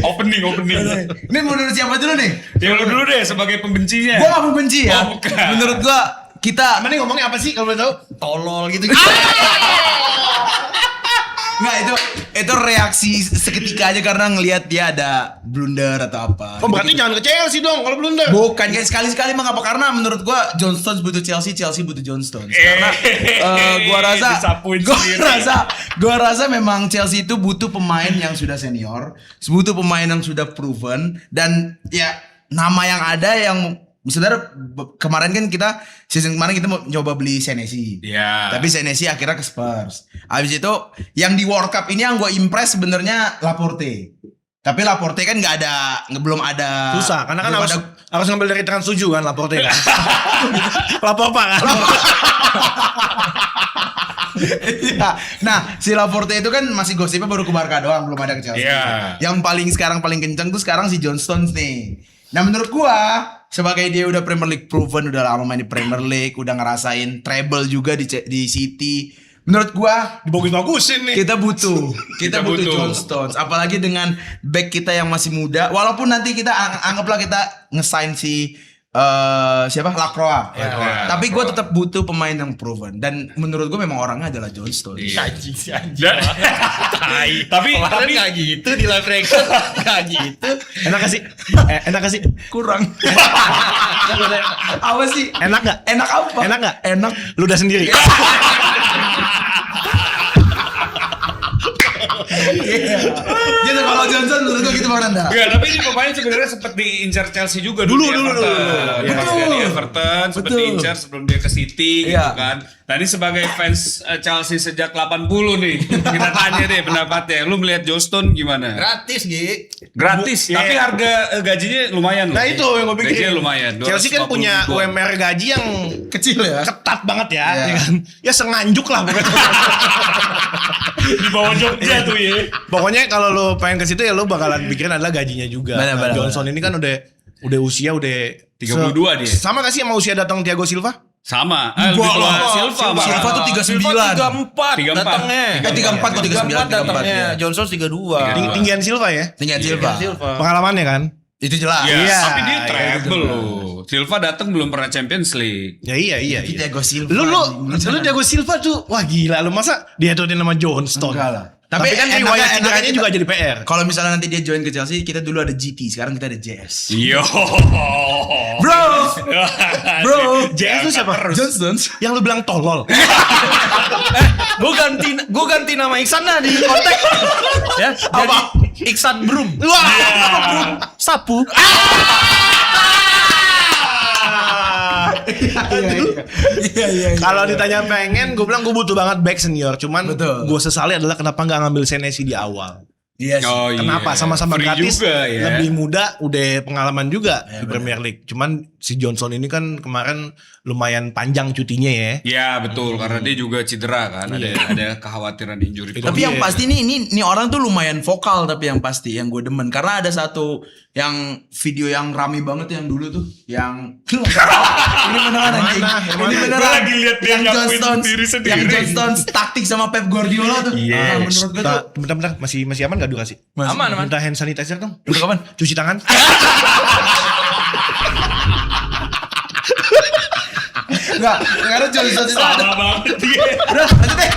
A: opening.
D: ini menurut siapa dulu nih?
A: Ya lu dulu deh sebagai pembencinya.
D: Gua gak mau benci ya.
A: Oh, bukan.
D: Menurut gua kita
B: Mana ngomongnya apa sih kalau boleh tahu?
C: Tolol gitu.
D: Nggak, itu reaksi seketika aja karena ngelihat dia ada blunder atau apa.
B: Oh berarti jangan ke Chelsea dong kalau blunder.
D: Bukan kayak sekali-sekali mengapa, karena menurut gua John Stones butuh Chelsea butuh John Stones. Karena
A: Disapuin sendiri.
D: gua rasa memang Chelsea itu butuh pemain yang sudah senior, butuh pemain yang sudah proven, dan ya nama yang ada yang saudara kemarin kan season kemarin kita mau coba beli Senesi.
A: Iya.
D: Tapi Senesi akhirnya ke Spurs. Habis itu yang di World Cup ini yang gue impress sebenarnya Laporte. Tapi Laporte kan belum ada.
B: Susah karena kan
D: belum
B: harus ngambil dari Trans 7 kan Laporte kan. Lapor Pak kan.
D: Iya. Nah, si Laporte itu kan masih gosipnya baru ke Barca doang, belum ada ke Chelsea.
A: Iya.
D: Yang sekarang paling kenceng tuh sekarang si John Stones nih. Nah, menurut gua sebagai dia udah Premier League proven, udah lama main di Premier League, udah ngerasain treble juga di City. Menurut gua
B: Dibagus-bagusin nih.
D: kita butuh
A: butuh.
D: John Stones, apalagi dengan back kita yang masih muda. Walaupun nanti kita anggaplah kita nge-sign si siapa Lacroix.
A: Ya.
D: Tapi gue tetap butuh pemain yang proven, dan menurut gue memang orangnya adalah John Stones.
A: Iya.
C: Anjing.
A: Tapi
C: Kemarin nggak gitu di live reaction, nggak gitu.
B: Enak gak sih?
D: Kurang. Apa sih?
B: Enak gak?
D: Enak apa?
B: Enak gak?
D: Enak.
B: Lu udah sendiri.
D: Gitu kalau Johnson menurut gue gitu Bang Nanda.
A: Enggak, tapi ini pemain sebenarnya sempat diincar Chelsea juga
B: Dulu.
A: di Everton. Ya,
D: Betul.
A: dari Everton sempat
D: Betul.
A: diincar sebelum dia ke City gitu
D: Iya.
A: kan. Nah, ini sebagai fans Chelsea sejak 80 nih. Kita tanya deh pendapatnya. Lu melihat Johnston gimana?
C: Gratis Gi.
A: Gratis, tapi harga gajinya lumayan loh.
B: Nah itu yang gue pikir.
A: Gajinya lumayan.
B: Chelsea kan
A: 250
B: punya
A: ribuan.
B: UMR gaji yang
D: Kecil ya.
B: ketat banget ya.
D: Iya.
B: Ya kan? Ya senganjuk lah pokoknya.
A: Di bawah Jogja tuh ya.
B: Pokoknya kalau lu pengen ke situ ya lu bakalan pikirin adalah gajinya juga.
D: Benar.
B: Johnson ini kan udah Udah usia udah
A: 32 dia.
B: Sama gak sih sama usia datang Thiago Silva?
A: Sama. Lebih tua Silva.
D: Silva tuh 39.
C: 34 datangnya.
D: 34 kok 39
C: datangnya.
D: ya.
C: Johnson 32.
B: Tinggian Silva ya?
D: Tinggal Silva.
B: Pengalamannya kan?
D: Itu jelas.
A: Iya,
B: Iya,
A: tapi dia
B: iya,
A: treble loh. Silva datang belum pernah Champions League.
B: Ya iya.
D: Thiago Silva.
B: Lu Thiago Silva tuh wah gila lu masa dia tuh nama Johnston.
D: Enggak lah.
B: Tapi kan
D: enaknya-
B: riwayat
D: enaknya
B: cederanya
D: kita-
B: juga jadi PR.
D: Kalau misalnya nanti dia join ke Chelsea, kita dulu ada GT, sekarang kita ada JS.
A: Yo.
D: Bro,
B: JS itu siapa?
D: Johnstones.
B: Yang lu bilang tolol.
C: Gue ganti nama Iksannya di kontak. Ya, jadi Iksan Brum.
B: Wah.
C: Sapu.
D: Iya.
B: Kalau ditanya pengen, gue bilang gue butuh banget back senior. Cuman
D: Betul.
B: gue sesali adalah kenapa nggak ngambil Senesi di awal.
D: Iya sih.
A: Oh, iya.
B: Kenapa? Sama-sama
A: Free
B: gratis,
A: juga ya.
B: lebih muda, udah pengalaman juga di Premier League. Cuman si Johnson ini kan kemarin lumayan panjang cutinya ya.
A: Ya betul, karena dia juga cedera kan. Ada kekhawatiran injury.
D: Tapi yang pasti ini orang tuh lumayan vokal, tapi yang pasti yang gue demen karena ada satu yang video yang rame banget yang dulu tuh yang ini beneran anjing. Ini beneran.
A: Gua lagi lihat dia
D: yang
A: nyapuin
D: Johnstones,
A: diri sendiri.
D: yang Johnstones taktik sama Pep Guardiola tuh.
B: Iya.
D: Menurut gue tuh
B: Bentar, masih aman gak durasi?
C: Aman.
B: Minta hand sanitizer dong.
D: untuk kapan?
B: Cuci tangan.
D: Enggak, karena Johnstones itu ada.
A: Parah banget dia.
D: Udah, lanjut deh.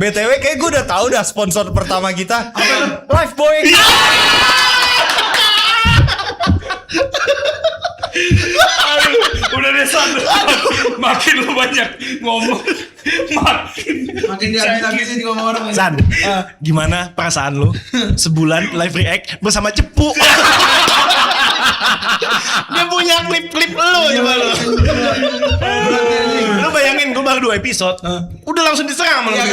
C: BTW kayak gue udah tahu dah sponsor pertama kita. Lifebuoy.
A: Aduh, udah deh San. Makin lu banyak ngomong,
D: Makin dihabis-habisin ngomong orang.
B: San, gimana perasaan lu sebulan live react bersama Cepu? Dia punya klip-klip lu coba lu. Lu bayangin gue baru 2 episode, udah langsung diserang sama lu.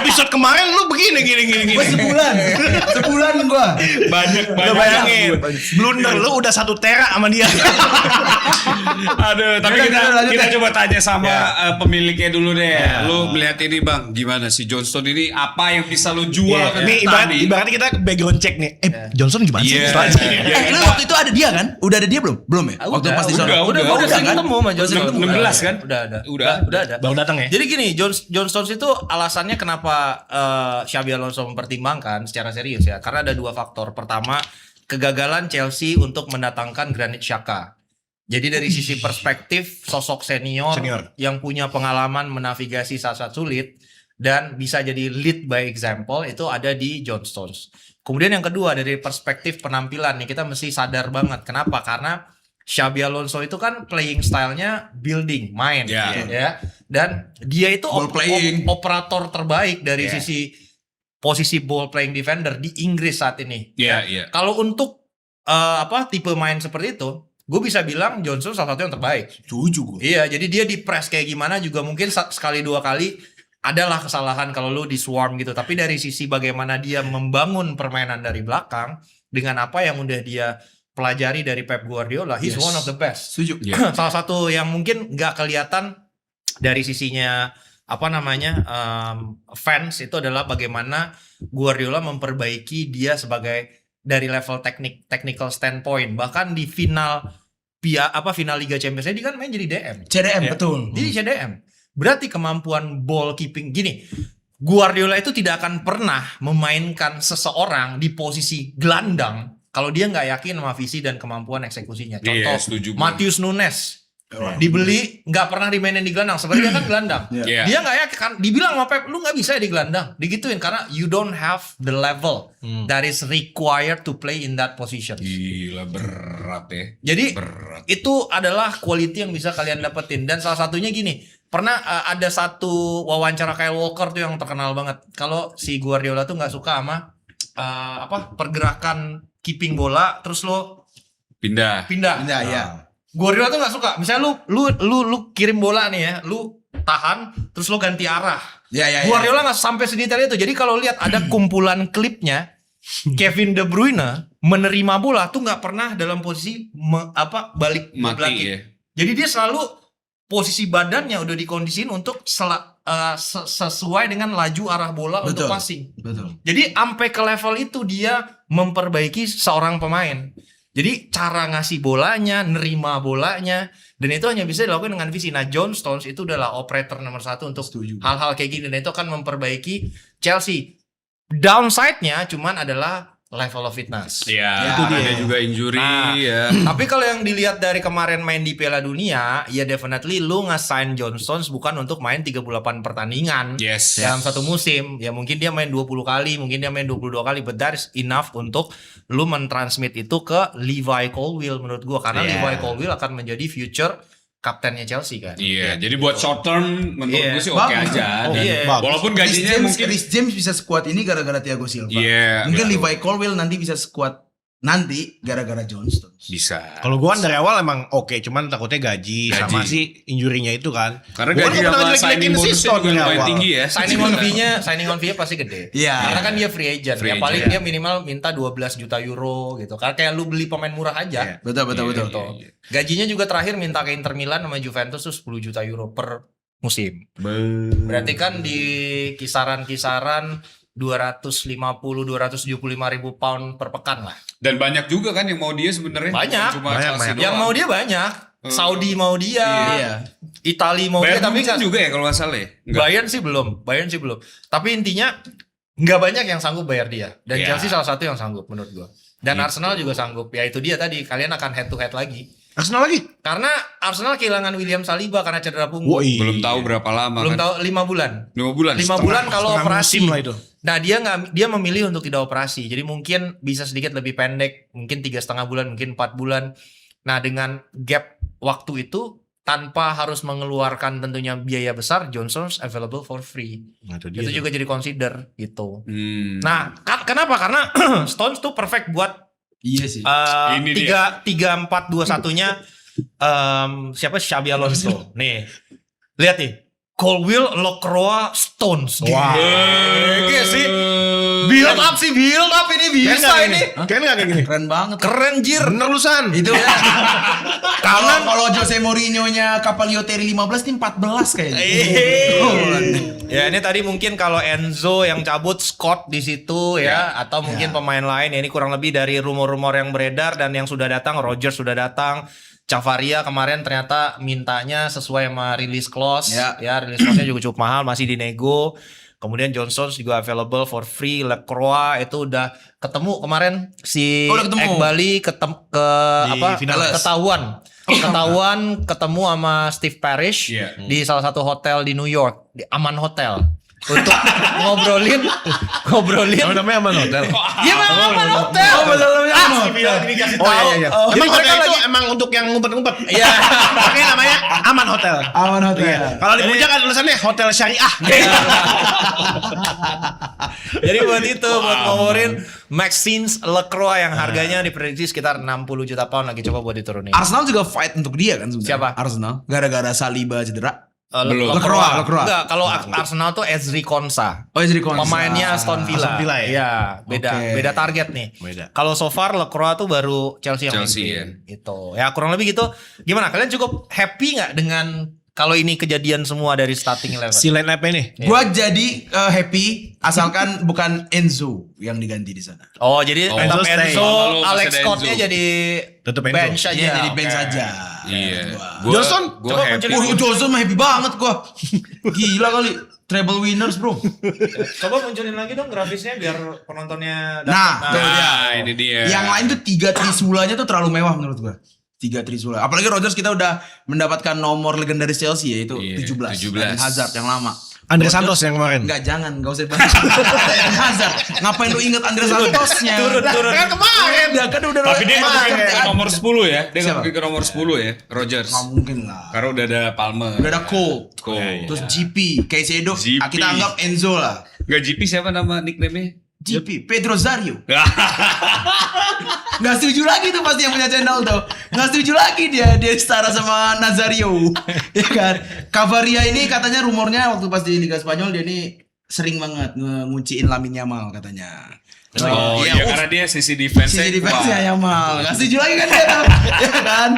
B: Episode kemarin lu begini gini.
D: Gue sebulan gue.
A: banyak
B: Lu bayangin, blunder lu udah 1 tera sama dia.
A: Aduh, tapi kita coba tanya sama pemiliknya dulu deh. Lu melihat ini bang, gimana sih Johnston ini? Apa yang bisa lu jual ke
B: Nih
A: tadi?
B: ibaratnya kita background check nih. Johnson gimana sih?
A: Iya.
B: Selanjutnya?
D: Lu waktu itu ada dia kan? Udah ada dia belum? Belum ya? Waktu pas di sana.
A: udah
C: sering
D: kan?
C: ketemu sama Johnson.
A: 16 kan?
C: Udah ada.
B: Baru datang ya?
C: Jadi gini, John Stones itu alasannya kenapa Xabi Alonso mempertimbangkan secara serius ya. Karena ada 2 faktor. Pertama, kegagalan Chelsea untuk mendatangkan Granit Xhaka. Jadi dari sisi perspektif sosok senior yang punya pengalaman menavigasi saat-saat sulit dan bisa jadi lead by example itu ada di John Stones. Kemudian yang kedua dari perspektif penampilan nih kita mesti sadar banget. Kenapa? Karena Xabi Alonso itu kan playing style-nya building, main ya. Dan dia itu
D: Ball playing.
C: operator terbaik dari sisi posisi ball playing defender di Inggris saat ini.
A: Iya.
C: Kalau untuk tipe main seperti itu, gue bisa bilang Johnson salah satu yang terbaik.
D: Setuju gue.
C: Iya, jadi dia di press kayak gimana juga mungkin sekali 2 kali adalah kesalahan kalau lu di swarm gitu. Tapi dari sisi bagaimana dia membangun permainan dari belakang dengan apa yang udah dia pelajari dari Pep Guardiola, he's one of the best.
D: Setuju.
C: Salah satu yang mungkin nggak kelihatan dari sisinya fans itu adalah bagaimana Guardiola memperbaiki dia sebagai dari level technical standpoint. Bahkan di final Liga Champions League dia kan main jadi DM.
D: CDM betul.
C: Jadi CDM. Berarti kemampuan ball keeping gini. Guardiola itu tidak akan pernah memainkan seseorang di posisi gelandang kalau dia nggak yakin sama visi dan kemampuan eksekusinya. Contoh,
A: setuju,
C: Matheus Nunes dibeli nggak pernah dimainin di gelandang. Sebenarnya dia kan gelandang.
A: Iya.
C: Dia nggak yakin. Kan, dibilang sama Pep, lu nggak bisa di gelandang. Digituin karena you don't have the level that is required to play in that position.
A: Gila berat ya.
C: Jadi
A: Berat.
C: itu adalah quality yang bisa kalian dapetin. Dan salah satunya gini, pernah ada satu wawancara Kyle Walker tuh yang terkenal banget. Kalau si Guardiola tuh nggak suka sama pergerakan keeping bola, terus lo
A: Pindah.
D: Nah, ya.
C: Guardiola tuh nggak suka. Misalnya lu kirim bola nih ya, lu tahan, terus lo ganti arah.
D: Ya.
C: Guardiola nggak sampai sedetail itu. Jadi kalau lihat ada kumpulan klipnya, Kevin De Bruyne menerima bola tuh nggak pernah dalam posisi balik
A: Mati
C: belakang.
A: ya.
C: Jadi dia selalu posisi badannya udah dikondisiin untuk sesuai dengan laju arah bola untuk passing.
D: Betul.
C: Jadi sampai ke level itu dia memperbaiki seorang pemain. Jadi cara ngasih bolanya, nerima bolanya, dan itu hanya bisa dilakukan dengan visi. Nah, John Stones itu adalah operator nomor 1 untuk hal-hal kayak gini, dan itu akan memperbaiki Chelsea. Downside-nya cuman adalah level of fitness.
A: Ya,
B: itu dia.
A: ada juga injury ya.
C: Tapi kalau yang dilihat dari kemarin main di Piala Dunia, ya definitely lu nge-sign John Stones bukan untuk main 38 pertandingan
A: Yes.
C: dalam satu musim. Ya mungkin dia main 20 kali, mungkin dia main 22 kali, but that is enough untuk lu mentransmit itu ke Levi Colwill menurut gua, karena Levi Colwill akan menjadi future kaptennya Chelsea kan.
A: Iya, jadi buat short term menurut
C: Iya.
A: gue sih oke
D: Bagus.
A: aja.
B: Oh,
A: Dan
B: iya.
A: walaupun gajinya mungkin
D: Rhys James bisa sekuat ini gara-gara Thiago Silva.
A: Iya,
D: Mungkin
A: betul.
D: Levi Colwill nanti bisa sekuat nanti gara-gara John Stones.
A: bisa.
B: Kalau gua kan dari awal emang oke, cuman takutnya gaji sama si injurinya itu kan.
A: Karena
B: Gua
A: gaji
B: kan
A: sama
B: jelek-jelekin
A: signing
B: si
A: bonusnya
B: Stone
A: juga
B: dari
A: lumayan
B: awal.
A: tinggi ya.
C: Signing on fee-nya pasti gede.
D: Iya.
C: Karena kan dia free agent.
A: Free
C: Ya paling
A: agent.
C: dia minimal minta 12 juta euro gitu. Karena kayak lu beli pemain murah aja.
D: Betul betul
A: Iya,
D: betul.
A: iya, iya.
C: Gajinya juga terakhir minta ke Inter Milan sama Juventus tuh 10 juta euro per musim. Berarti kan di kisaran-kisaran 250-275 ribu pound per pekan lah.
A: Dan banyak juga kan yang mau dia sebenarnya.
C: Banyak.
A: Bukan Cuma
B: Banyak,
A: Chelsea
B: banyak.
A: doang.
C: Yang mau dia banyak. Saudi mau dia,
D: Iya.
C: Itali mau dia,
A: Bayern
C: tapi
A: Munchen
C: nggak.
A: juga ya kalau nggak salah ya. Nggak.
C: Bayern sih belum. Tapi intinya nggak banyak yang sanggup bayar dia. Dan
A: Ya.
C: Chelsea salah satu yang sanggup menurut gua. Dan
A: Gitu.
C: Arsenal juga sanggup. Ya itu dia tadi, kalian akan head to head lagi.
B: Arsenal lagi.
C: Karena Arsenal kehilangan William Saliba karena cedera punggung.
B: Woi.
A: Belum tahu berapa lama
C: Belum
A: kan.
C: tahu 5 bulan.
A: 5 bulan.
C: 5 bulan kalau
B: Setengah
C: operasi.
B: musim lah itu.
C: Nah dia memilih untuk tidak operasi. Jadi mungkin bisa sedikit lebih pendek, mungkin 3,5 bulan, mungkin 4 bulan. Nah dengan gap waktu itu tanpa harus mengeluarkan tentunya biaya besar, Johnson's available for free.
B: Nah, itu
C: Itu juga jadi consider gitu.
A: Hmm.
C: Nah kenapa? Karena Stones tuh perfect buat
D: Iya sih.
A: Ini dia.
C: 3-4-2-1-nya siapa? Xabi Alonso. Nih lihat nih. Colwill, Lacroix, Stones.
B: Wah.
C: Gila sih. Build up ini bisa ini.
B: Kayaknya nggak kayak gini.
D: Keren banget.
C: Keren jir.
B: Bener lu San.
D: Itu kalau Jose Mourinho-nya Capaliotti 15 ini 14 kayaknya.
C: Ya ini tadi mungkin kalau Enzo yang cabut, Scott di situ ya, atau mungkin pemain lain. Ya, ini kurang lebih dari rumor-rumor yang beredar dan yang sudah datang. Rodgers sudah datang. Cavaria kemarin ternyata mintanya sesuai sama release clause. Ya release clause-nya juga cukup mahal, masih dinego. Kemudian Johnson juga available for free. Lacroix itu udah ketemu kemarin si
D: udah ketemu.
C: Ekbali
B: finales.
C: ketahuan ketemu sama Steve Parish
A: Iya.
C: di salah satu hotel di New York, di Aman Hotel. Untuk ngobrolin
B: Namanya Aman Hotel.
C: ya memang Aman Hotel. Dikasih
B: Oh
C: tahu.
B: iya.
C: Jadi
B: Emang
C: mereka
B: hotel itu
C: lagi
B: emang untuk yang ngumpet-ngumpet.
C: Iya.
B: Makanya namanya Aman Hotel.
D: Aman Hotel.
B: Iya. Kalau di puncak kan tulisannya Hotel Syariah.
C: Jadi buat itu buat ngomorin Maxence Lacroix yang harganya diprediksi sekitar 60 juta pound, lagi coba buat diturunin.
D: Arsenal juga fight untuk dia kan sebenarnya.
C: Siapa?
D: Arsenal. Gara-gara Saliba cedera.
A: Belum.
C: Lacroix.
D: Lacroix.
C: Enggak, kalau Arsenal tuh Ezri Konsa.
D: Oh, jadi Konsa.
C: Pemainnya Aston Villa.
B: Aston Villa ya?
C: Iya, beda
D: Oke.
C: beda target nih.
B: Beda.
C: Kalau so far Lacroix tuh baru Chelsea yang
A: Chelsea,
C: mimpin. Gitu. Ya kurang lebih gitu. Gimana? Kalian cukup happy nggak dengan kalau ini kejadian semua dari starting eleven?
B: Si line up ini.
D: Gua jadi happy asalkan bukan Enzo yang diganti di sana.
C: Oh, jadi
A: Oh,
C: tetap
B: Enzo stay.
C: Enzo,
A: Kalau masih
C: Alex
A: ada
C: Scott-nya
A: Enzo.
C: jadi
B: Tetep Enzo.
C: bench aja.
D: Iya, jadi
C: Oke.
D: bench saja.
A: Iya.
B: Johnson,
A: Gue
C: coba
A: happy.
C: munculin.
D: Johnson mah happy banget gua. Gila kali. Treble winners, bro.
C: Coba munculin lagi dong grafisnya biar penontonnya
D: Nah, tuh dia.
A: Nah, ini dia.
D: Yang lain tuh 3 trisulanya tuh terlalu mewah menurut gua. 3 trisula. Apalagi Rodgers kita udah mendapatkan nomor legendaris Chelsea yaitu
A: Iya,
D: 17.
A: 17.
D: Eden Hazard yang lama.
B: Andre Santos yang kemarin.
D: Enggak, jangan, enggak usah dibahas. Eden Hazard. Ngapain lu inget Andre Santosnya?
C: Turun.
B: Kan kemarin.
D: Udah kan udah.
A: Tapi dia nggak mungkin ke nomor 10 ya. Dia nggak
D: Siapa?
A: mungkin ke nomor 10 ya. Rodgers.
D: Nggak mungkin lah.
A: Karena udah ada Palmer.
D: Udah ada Cole.
A: Cole.
D: Terus GP, Caicedo,
A: GP.
D: kita anggap Enzo lah.
A: Gak GP siapa nama nickname-nya?
D: GP, Pedro Zario. Nggak setuju lagi tuh pasti yang punya channel tuh. Nggak setuju lagi dia setara sama Nazario. Ya kan. Cavaria ini katanya rumornya waktu pas di Liga Spanyol dia ini sering banget ngunciin Lamine Yamal katanya.
A: Oh iya karena dia sisi defense-nya
D: Sisi defense-nya
A: kuat.
D: Yamal. Gak setuju lagi kan dia tuh. Ya kan?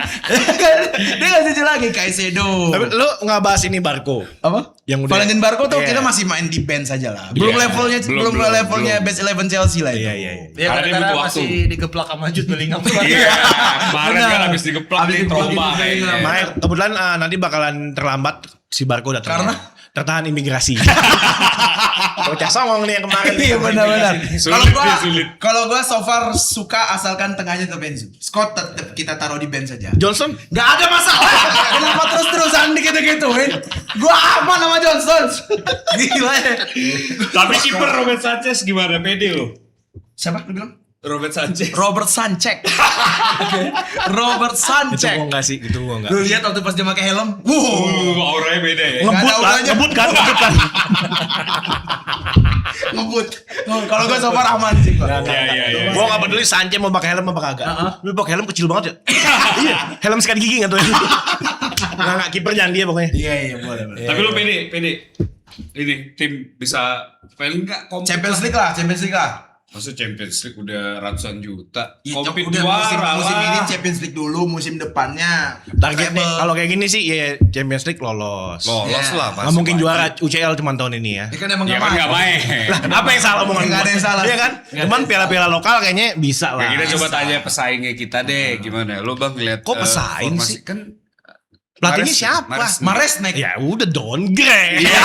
D: Dia gak setuju lagi Caicedo.
B: Tapi lu nggak bahas ini Barco.
D: Apa?
B: Yang udah-
D: Valentin Barco tuh
B: Iya.
D: kita masih main di bench saja lah. Belum
A: Iya.
D: levelnya
A: Belum,
D: levelnya
A: belum.
D: best 11 Chelsea lah itu.
B: Iya.
C: Ya
A: Karena dia
C: gara-gara
A: butuh waktu.
C: masih digeplak sama Jude Bellingham.
A: Iya, kemarin
D: Benar.
A: kan habis digeplak
D: Habis
A: nih
D: digeplak
A: trauma
D: gitu,
A: kayaknya.
B: Makanya kebetulan nanti bakalan terlambat si Barco datang.
D: Karena?
B: tertahan imigrasi. Bocah songong nih yang kemarin.
D: Iya benar-benar.
A: Sulit, sulit.
D: Kalau gua so far suka asalkan tengahnya ke bench. Scott tetap kita taruh di bench saja.
B: Johnson?
D: Gak ada masalah. Kenapa terus-terusan gitu-gituin? Gua aman sama Johnson. Gila ya.
A: Tapi kiper Robert Sanchez gimana? Pede lo?
D: Siapa lu bilang?
A: Robert Sanchez.
D: Robert Sanchez. Robert
B: Itu
D: Sanchez.
B: gua enggak sih, itu gua enggak.
D: Lu lihat waktu pas dia pakai helm?
A: Auranya beda ya.
D: Nggak
B: Ngebut
D: ada
B: lah,
D: auranya.
B: ngebut kan.
D: Ngebut. Kalau gua so far aman sih gua.
A: Iya.
B: Gua enggak peduli Sanchez mau pakai helm apa kagak. Lu pakai helm kecil banget ya. Iya, helm sikat gigi enggak tuh. Enggak kiper jangan dia pokoknya.
D: Iya boleh.
A: Tapi lu pede. Ini tim bisa paling enggak kompet.
D: Champions League lah.
A: Maksud Champions League udah ratusan juta.
D: Ya,
A: Kompet
D: udah
A: juara
D: musim ini
A: lah.
D: Champions League dulu, musim depannya
B: Target nih
D: treble.
B: kalau kayak gini sih ya Champions League lolos.
A: Lolos
D: Ya.
A: lah pasti.
B: Nggak mungkin
A: pasti.
B: juara UCL cuma tahun ini ya.
D: Ya kan emang
A: Ya
D: nggak
A: kan nggak main.
B: Lah, apa yang salah omongan
D: Nggak
B: gua?
D: ada yang salah.
B: Iya kan? Cuman piala-piala lokal kayaknya bisa lah.
A: Ya kita coba tanya pesaingnya kita deh gimana. Lu Bang lihat
B: Kok pesaing
A: formasi.
B: sih?
A: Kan
B: Pelatihnya
A: Mahrez-
B: siapa?
A: Mahrez-
D: Mahrez naik.
B: Ya udah downgrade.
A: Iya.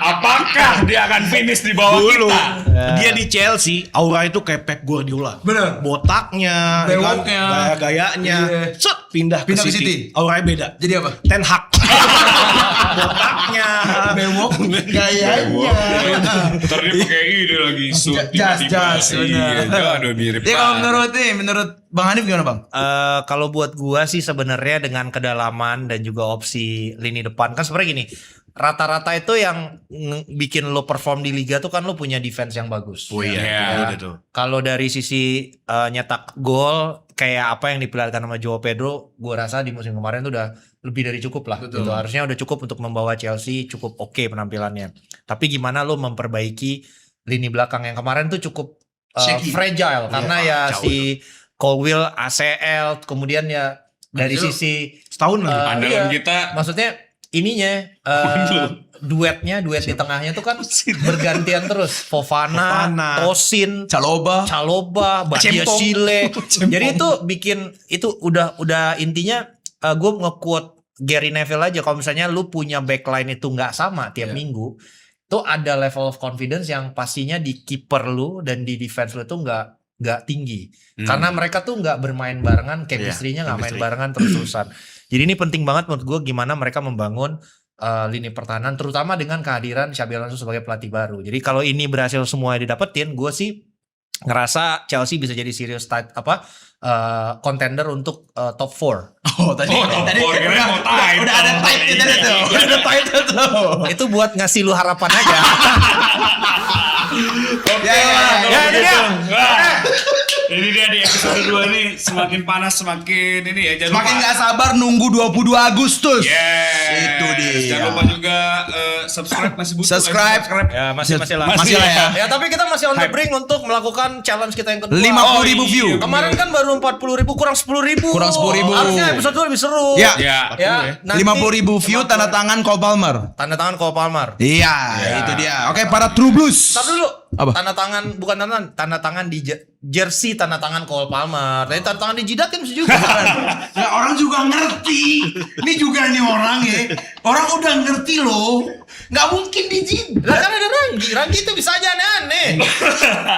A: Apakah dia akan finish di bawah
B: Dulu
A: kita?
B: dia di Chelsea, aura itu kayak Pep Guardiola.
D: Bener.
B: Botaknya, ya kan?
D: Bewoknya.
B: gaya-gayanya.
D: Iya.
B: Set pindah ke City. Auranya beda.
D: Jadi apa?
B: Ten Hag. Botaknya,
D: Bewok gayanya.
A: Ntar dia pakai ide lagi shoot
D: Jas,
A: tiba-tiba.
D: jas,
A: Iya,
D: benar.
A: aduh mirip
D: Ya kalau
A: banget.
D: menurut Bang Hanif gimana Bang?
C: Kalau buat gua sih sebenarnya dengan kedalaman dan juga opsi lini depan kan sebenarnya gini, rata-rata itu yang bikin lo perform di liga tuh kan lo punya defense yang bagus.
B: Oh iya,
A: Iya.
B: udah tuh.
C: Kalau dari sisi nyetak gol kayak apa yang diperlihatkan sama Joao Pedro, gua rasa di musim kemarin tuh udah lebih dari cukup lah.
D: Betul.
C: Gitu. Harusnya udah cukup untuk membawa Chelsea cukup oke penampilannya. Tapi gimana lo memperbaiki lini belakang yang kemarin tuh cukup
D: Shaky.
C: fragile karena ya
B: jauh.
C: si Colwill ACL, kemudian ya dari
D: Itu
C: sisi
B: Setahun lagi.
A: Andalan
C: iya.
A: kita
C: maksudnya ininya duet di tengahnya tuh kan bergantian terus Fofana,
B: Fofana.
C: Tosin,
D: Caloba.
C: Badia
B: Cempong.
C: Sile.
D: Cempong.
C: Jadi itu bikin itu udah intinya gue nge-quote Gary Neville aja, kalau misalnya lu punya backline itu nggak sama tiap
D: Iya.
C: minggu, itu ada level of confidence yang pastinya di kiper lu dan di defense lu tuh nggak tinggi. Karena mereka tuh nggak bermain barengan, chemistry-nya nggak main
B: chemistry.
C: barengan terus-terusan. Jadi ini penting banget menurut gue gimana mereka membangun lini pertahanan, terutama dengan kehadiran Xabi Alonso sebagai pelatih baru. Jadi kalau ini berhasil semua didapetin, gue sih ngerasa Chelsea bisa jadi serius contender untuk top 4.
D: Oh tadi
A: kira mau title.
D: udah ada title tadi tuh. Udah ada title tuh.
C: Itu buat ngasih lu harapan aja.
A: Oke,
D: Ya,
A: kalau
C: ini
A: begitu.
C: dia.
A: Wah, ini dia di episode 2 ini semakin panas semakin ini ya. Jangan
D: Makin
A: lupa.
D: gak sabar nunggu 22 Agustus.
A: Yes.
D: Itu dia.
A: Jangan lupa juga subscribe masih butuh.
D: Subscribe.
C: Ya masih lah.
D: Masih lah ya.
C: Ya tapi kita masih on the brink untuk melakukan challenge kita yang kedua.
D: 50.000 view.
C: Kemarin kan baru 40.000 kurang 10.000.
D: Kurang 10.000.
C: Harusnya episode 2 lebih seru.
D: Ya.
A: Ya.
C: Ya. nanti
D: 50.000 view tanda tangan Cole Palmer.
C: tanda tangan Cole Palmer.
D: Iya, itu dia. Oke, para True Blues.
C: Ntar dulu.
D: Apa?
C: Tanda tangan bukan tanda tangan di jersey tanda tangan Cole Palmer. Tadi tanda tangan di jidat kan bisa juga.
D: Ya, orang juga ngerti. Ini juga nih orang ya. Orang udah ngerti loh. Nggak mungkin dijidat.
C: Lah kan ada Ranggi. Ranggi itu bisa aja aneh-aneh.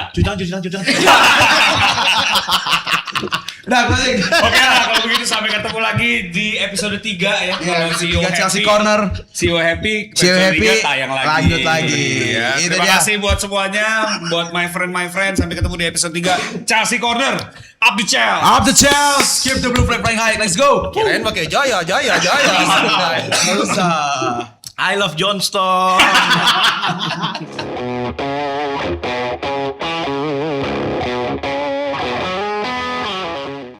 B: Cuci tangan.
D: Udah, closing.
A: Oke lah kalau begitu sampai ketemu lagi di episode 3 ya. Kalau CEO
D: Tiga Chelsea
A: Happy,
D: Corner.
A: CEO Happy,
D: CEO
A: episode
D: Happy,
A: 3 tayang lagi.
D: lanjut lagi.
A: Ya,
D: Itu
A: terima
D: dia.
A: kasih buat semuanya, buat my friend. Sampai ketemu di episode 3 Chelsea Corner. Up the Chelsea.
D: Up the Chelsea. Keep the blue flag flying high. Let's go.
C: Kirain pakai jaya.
D: Nggak usah.
B: I love Johnston.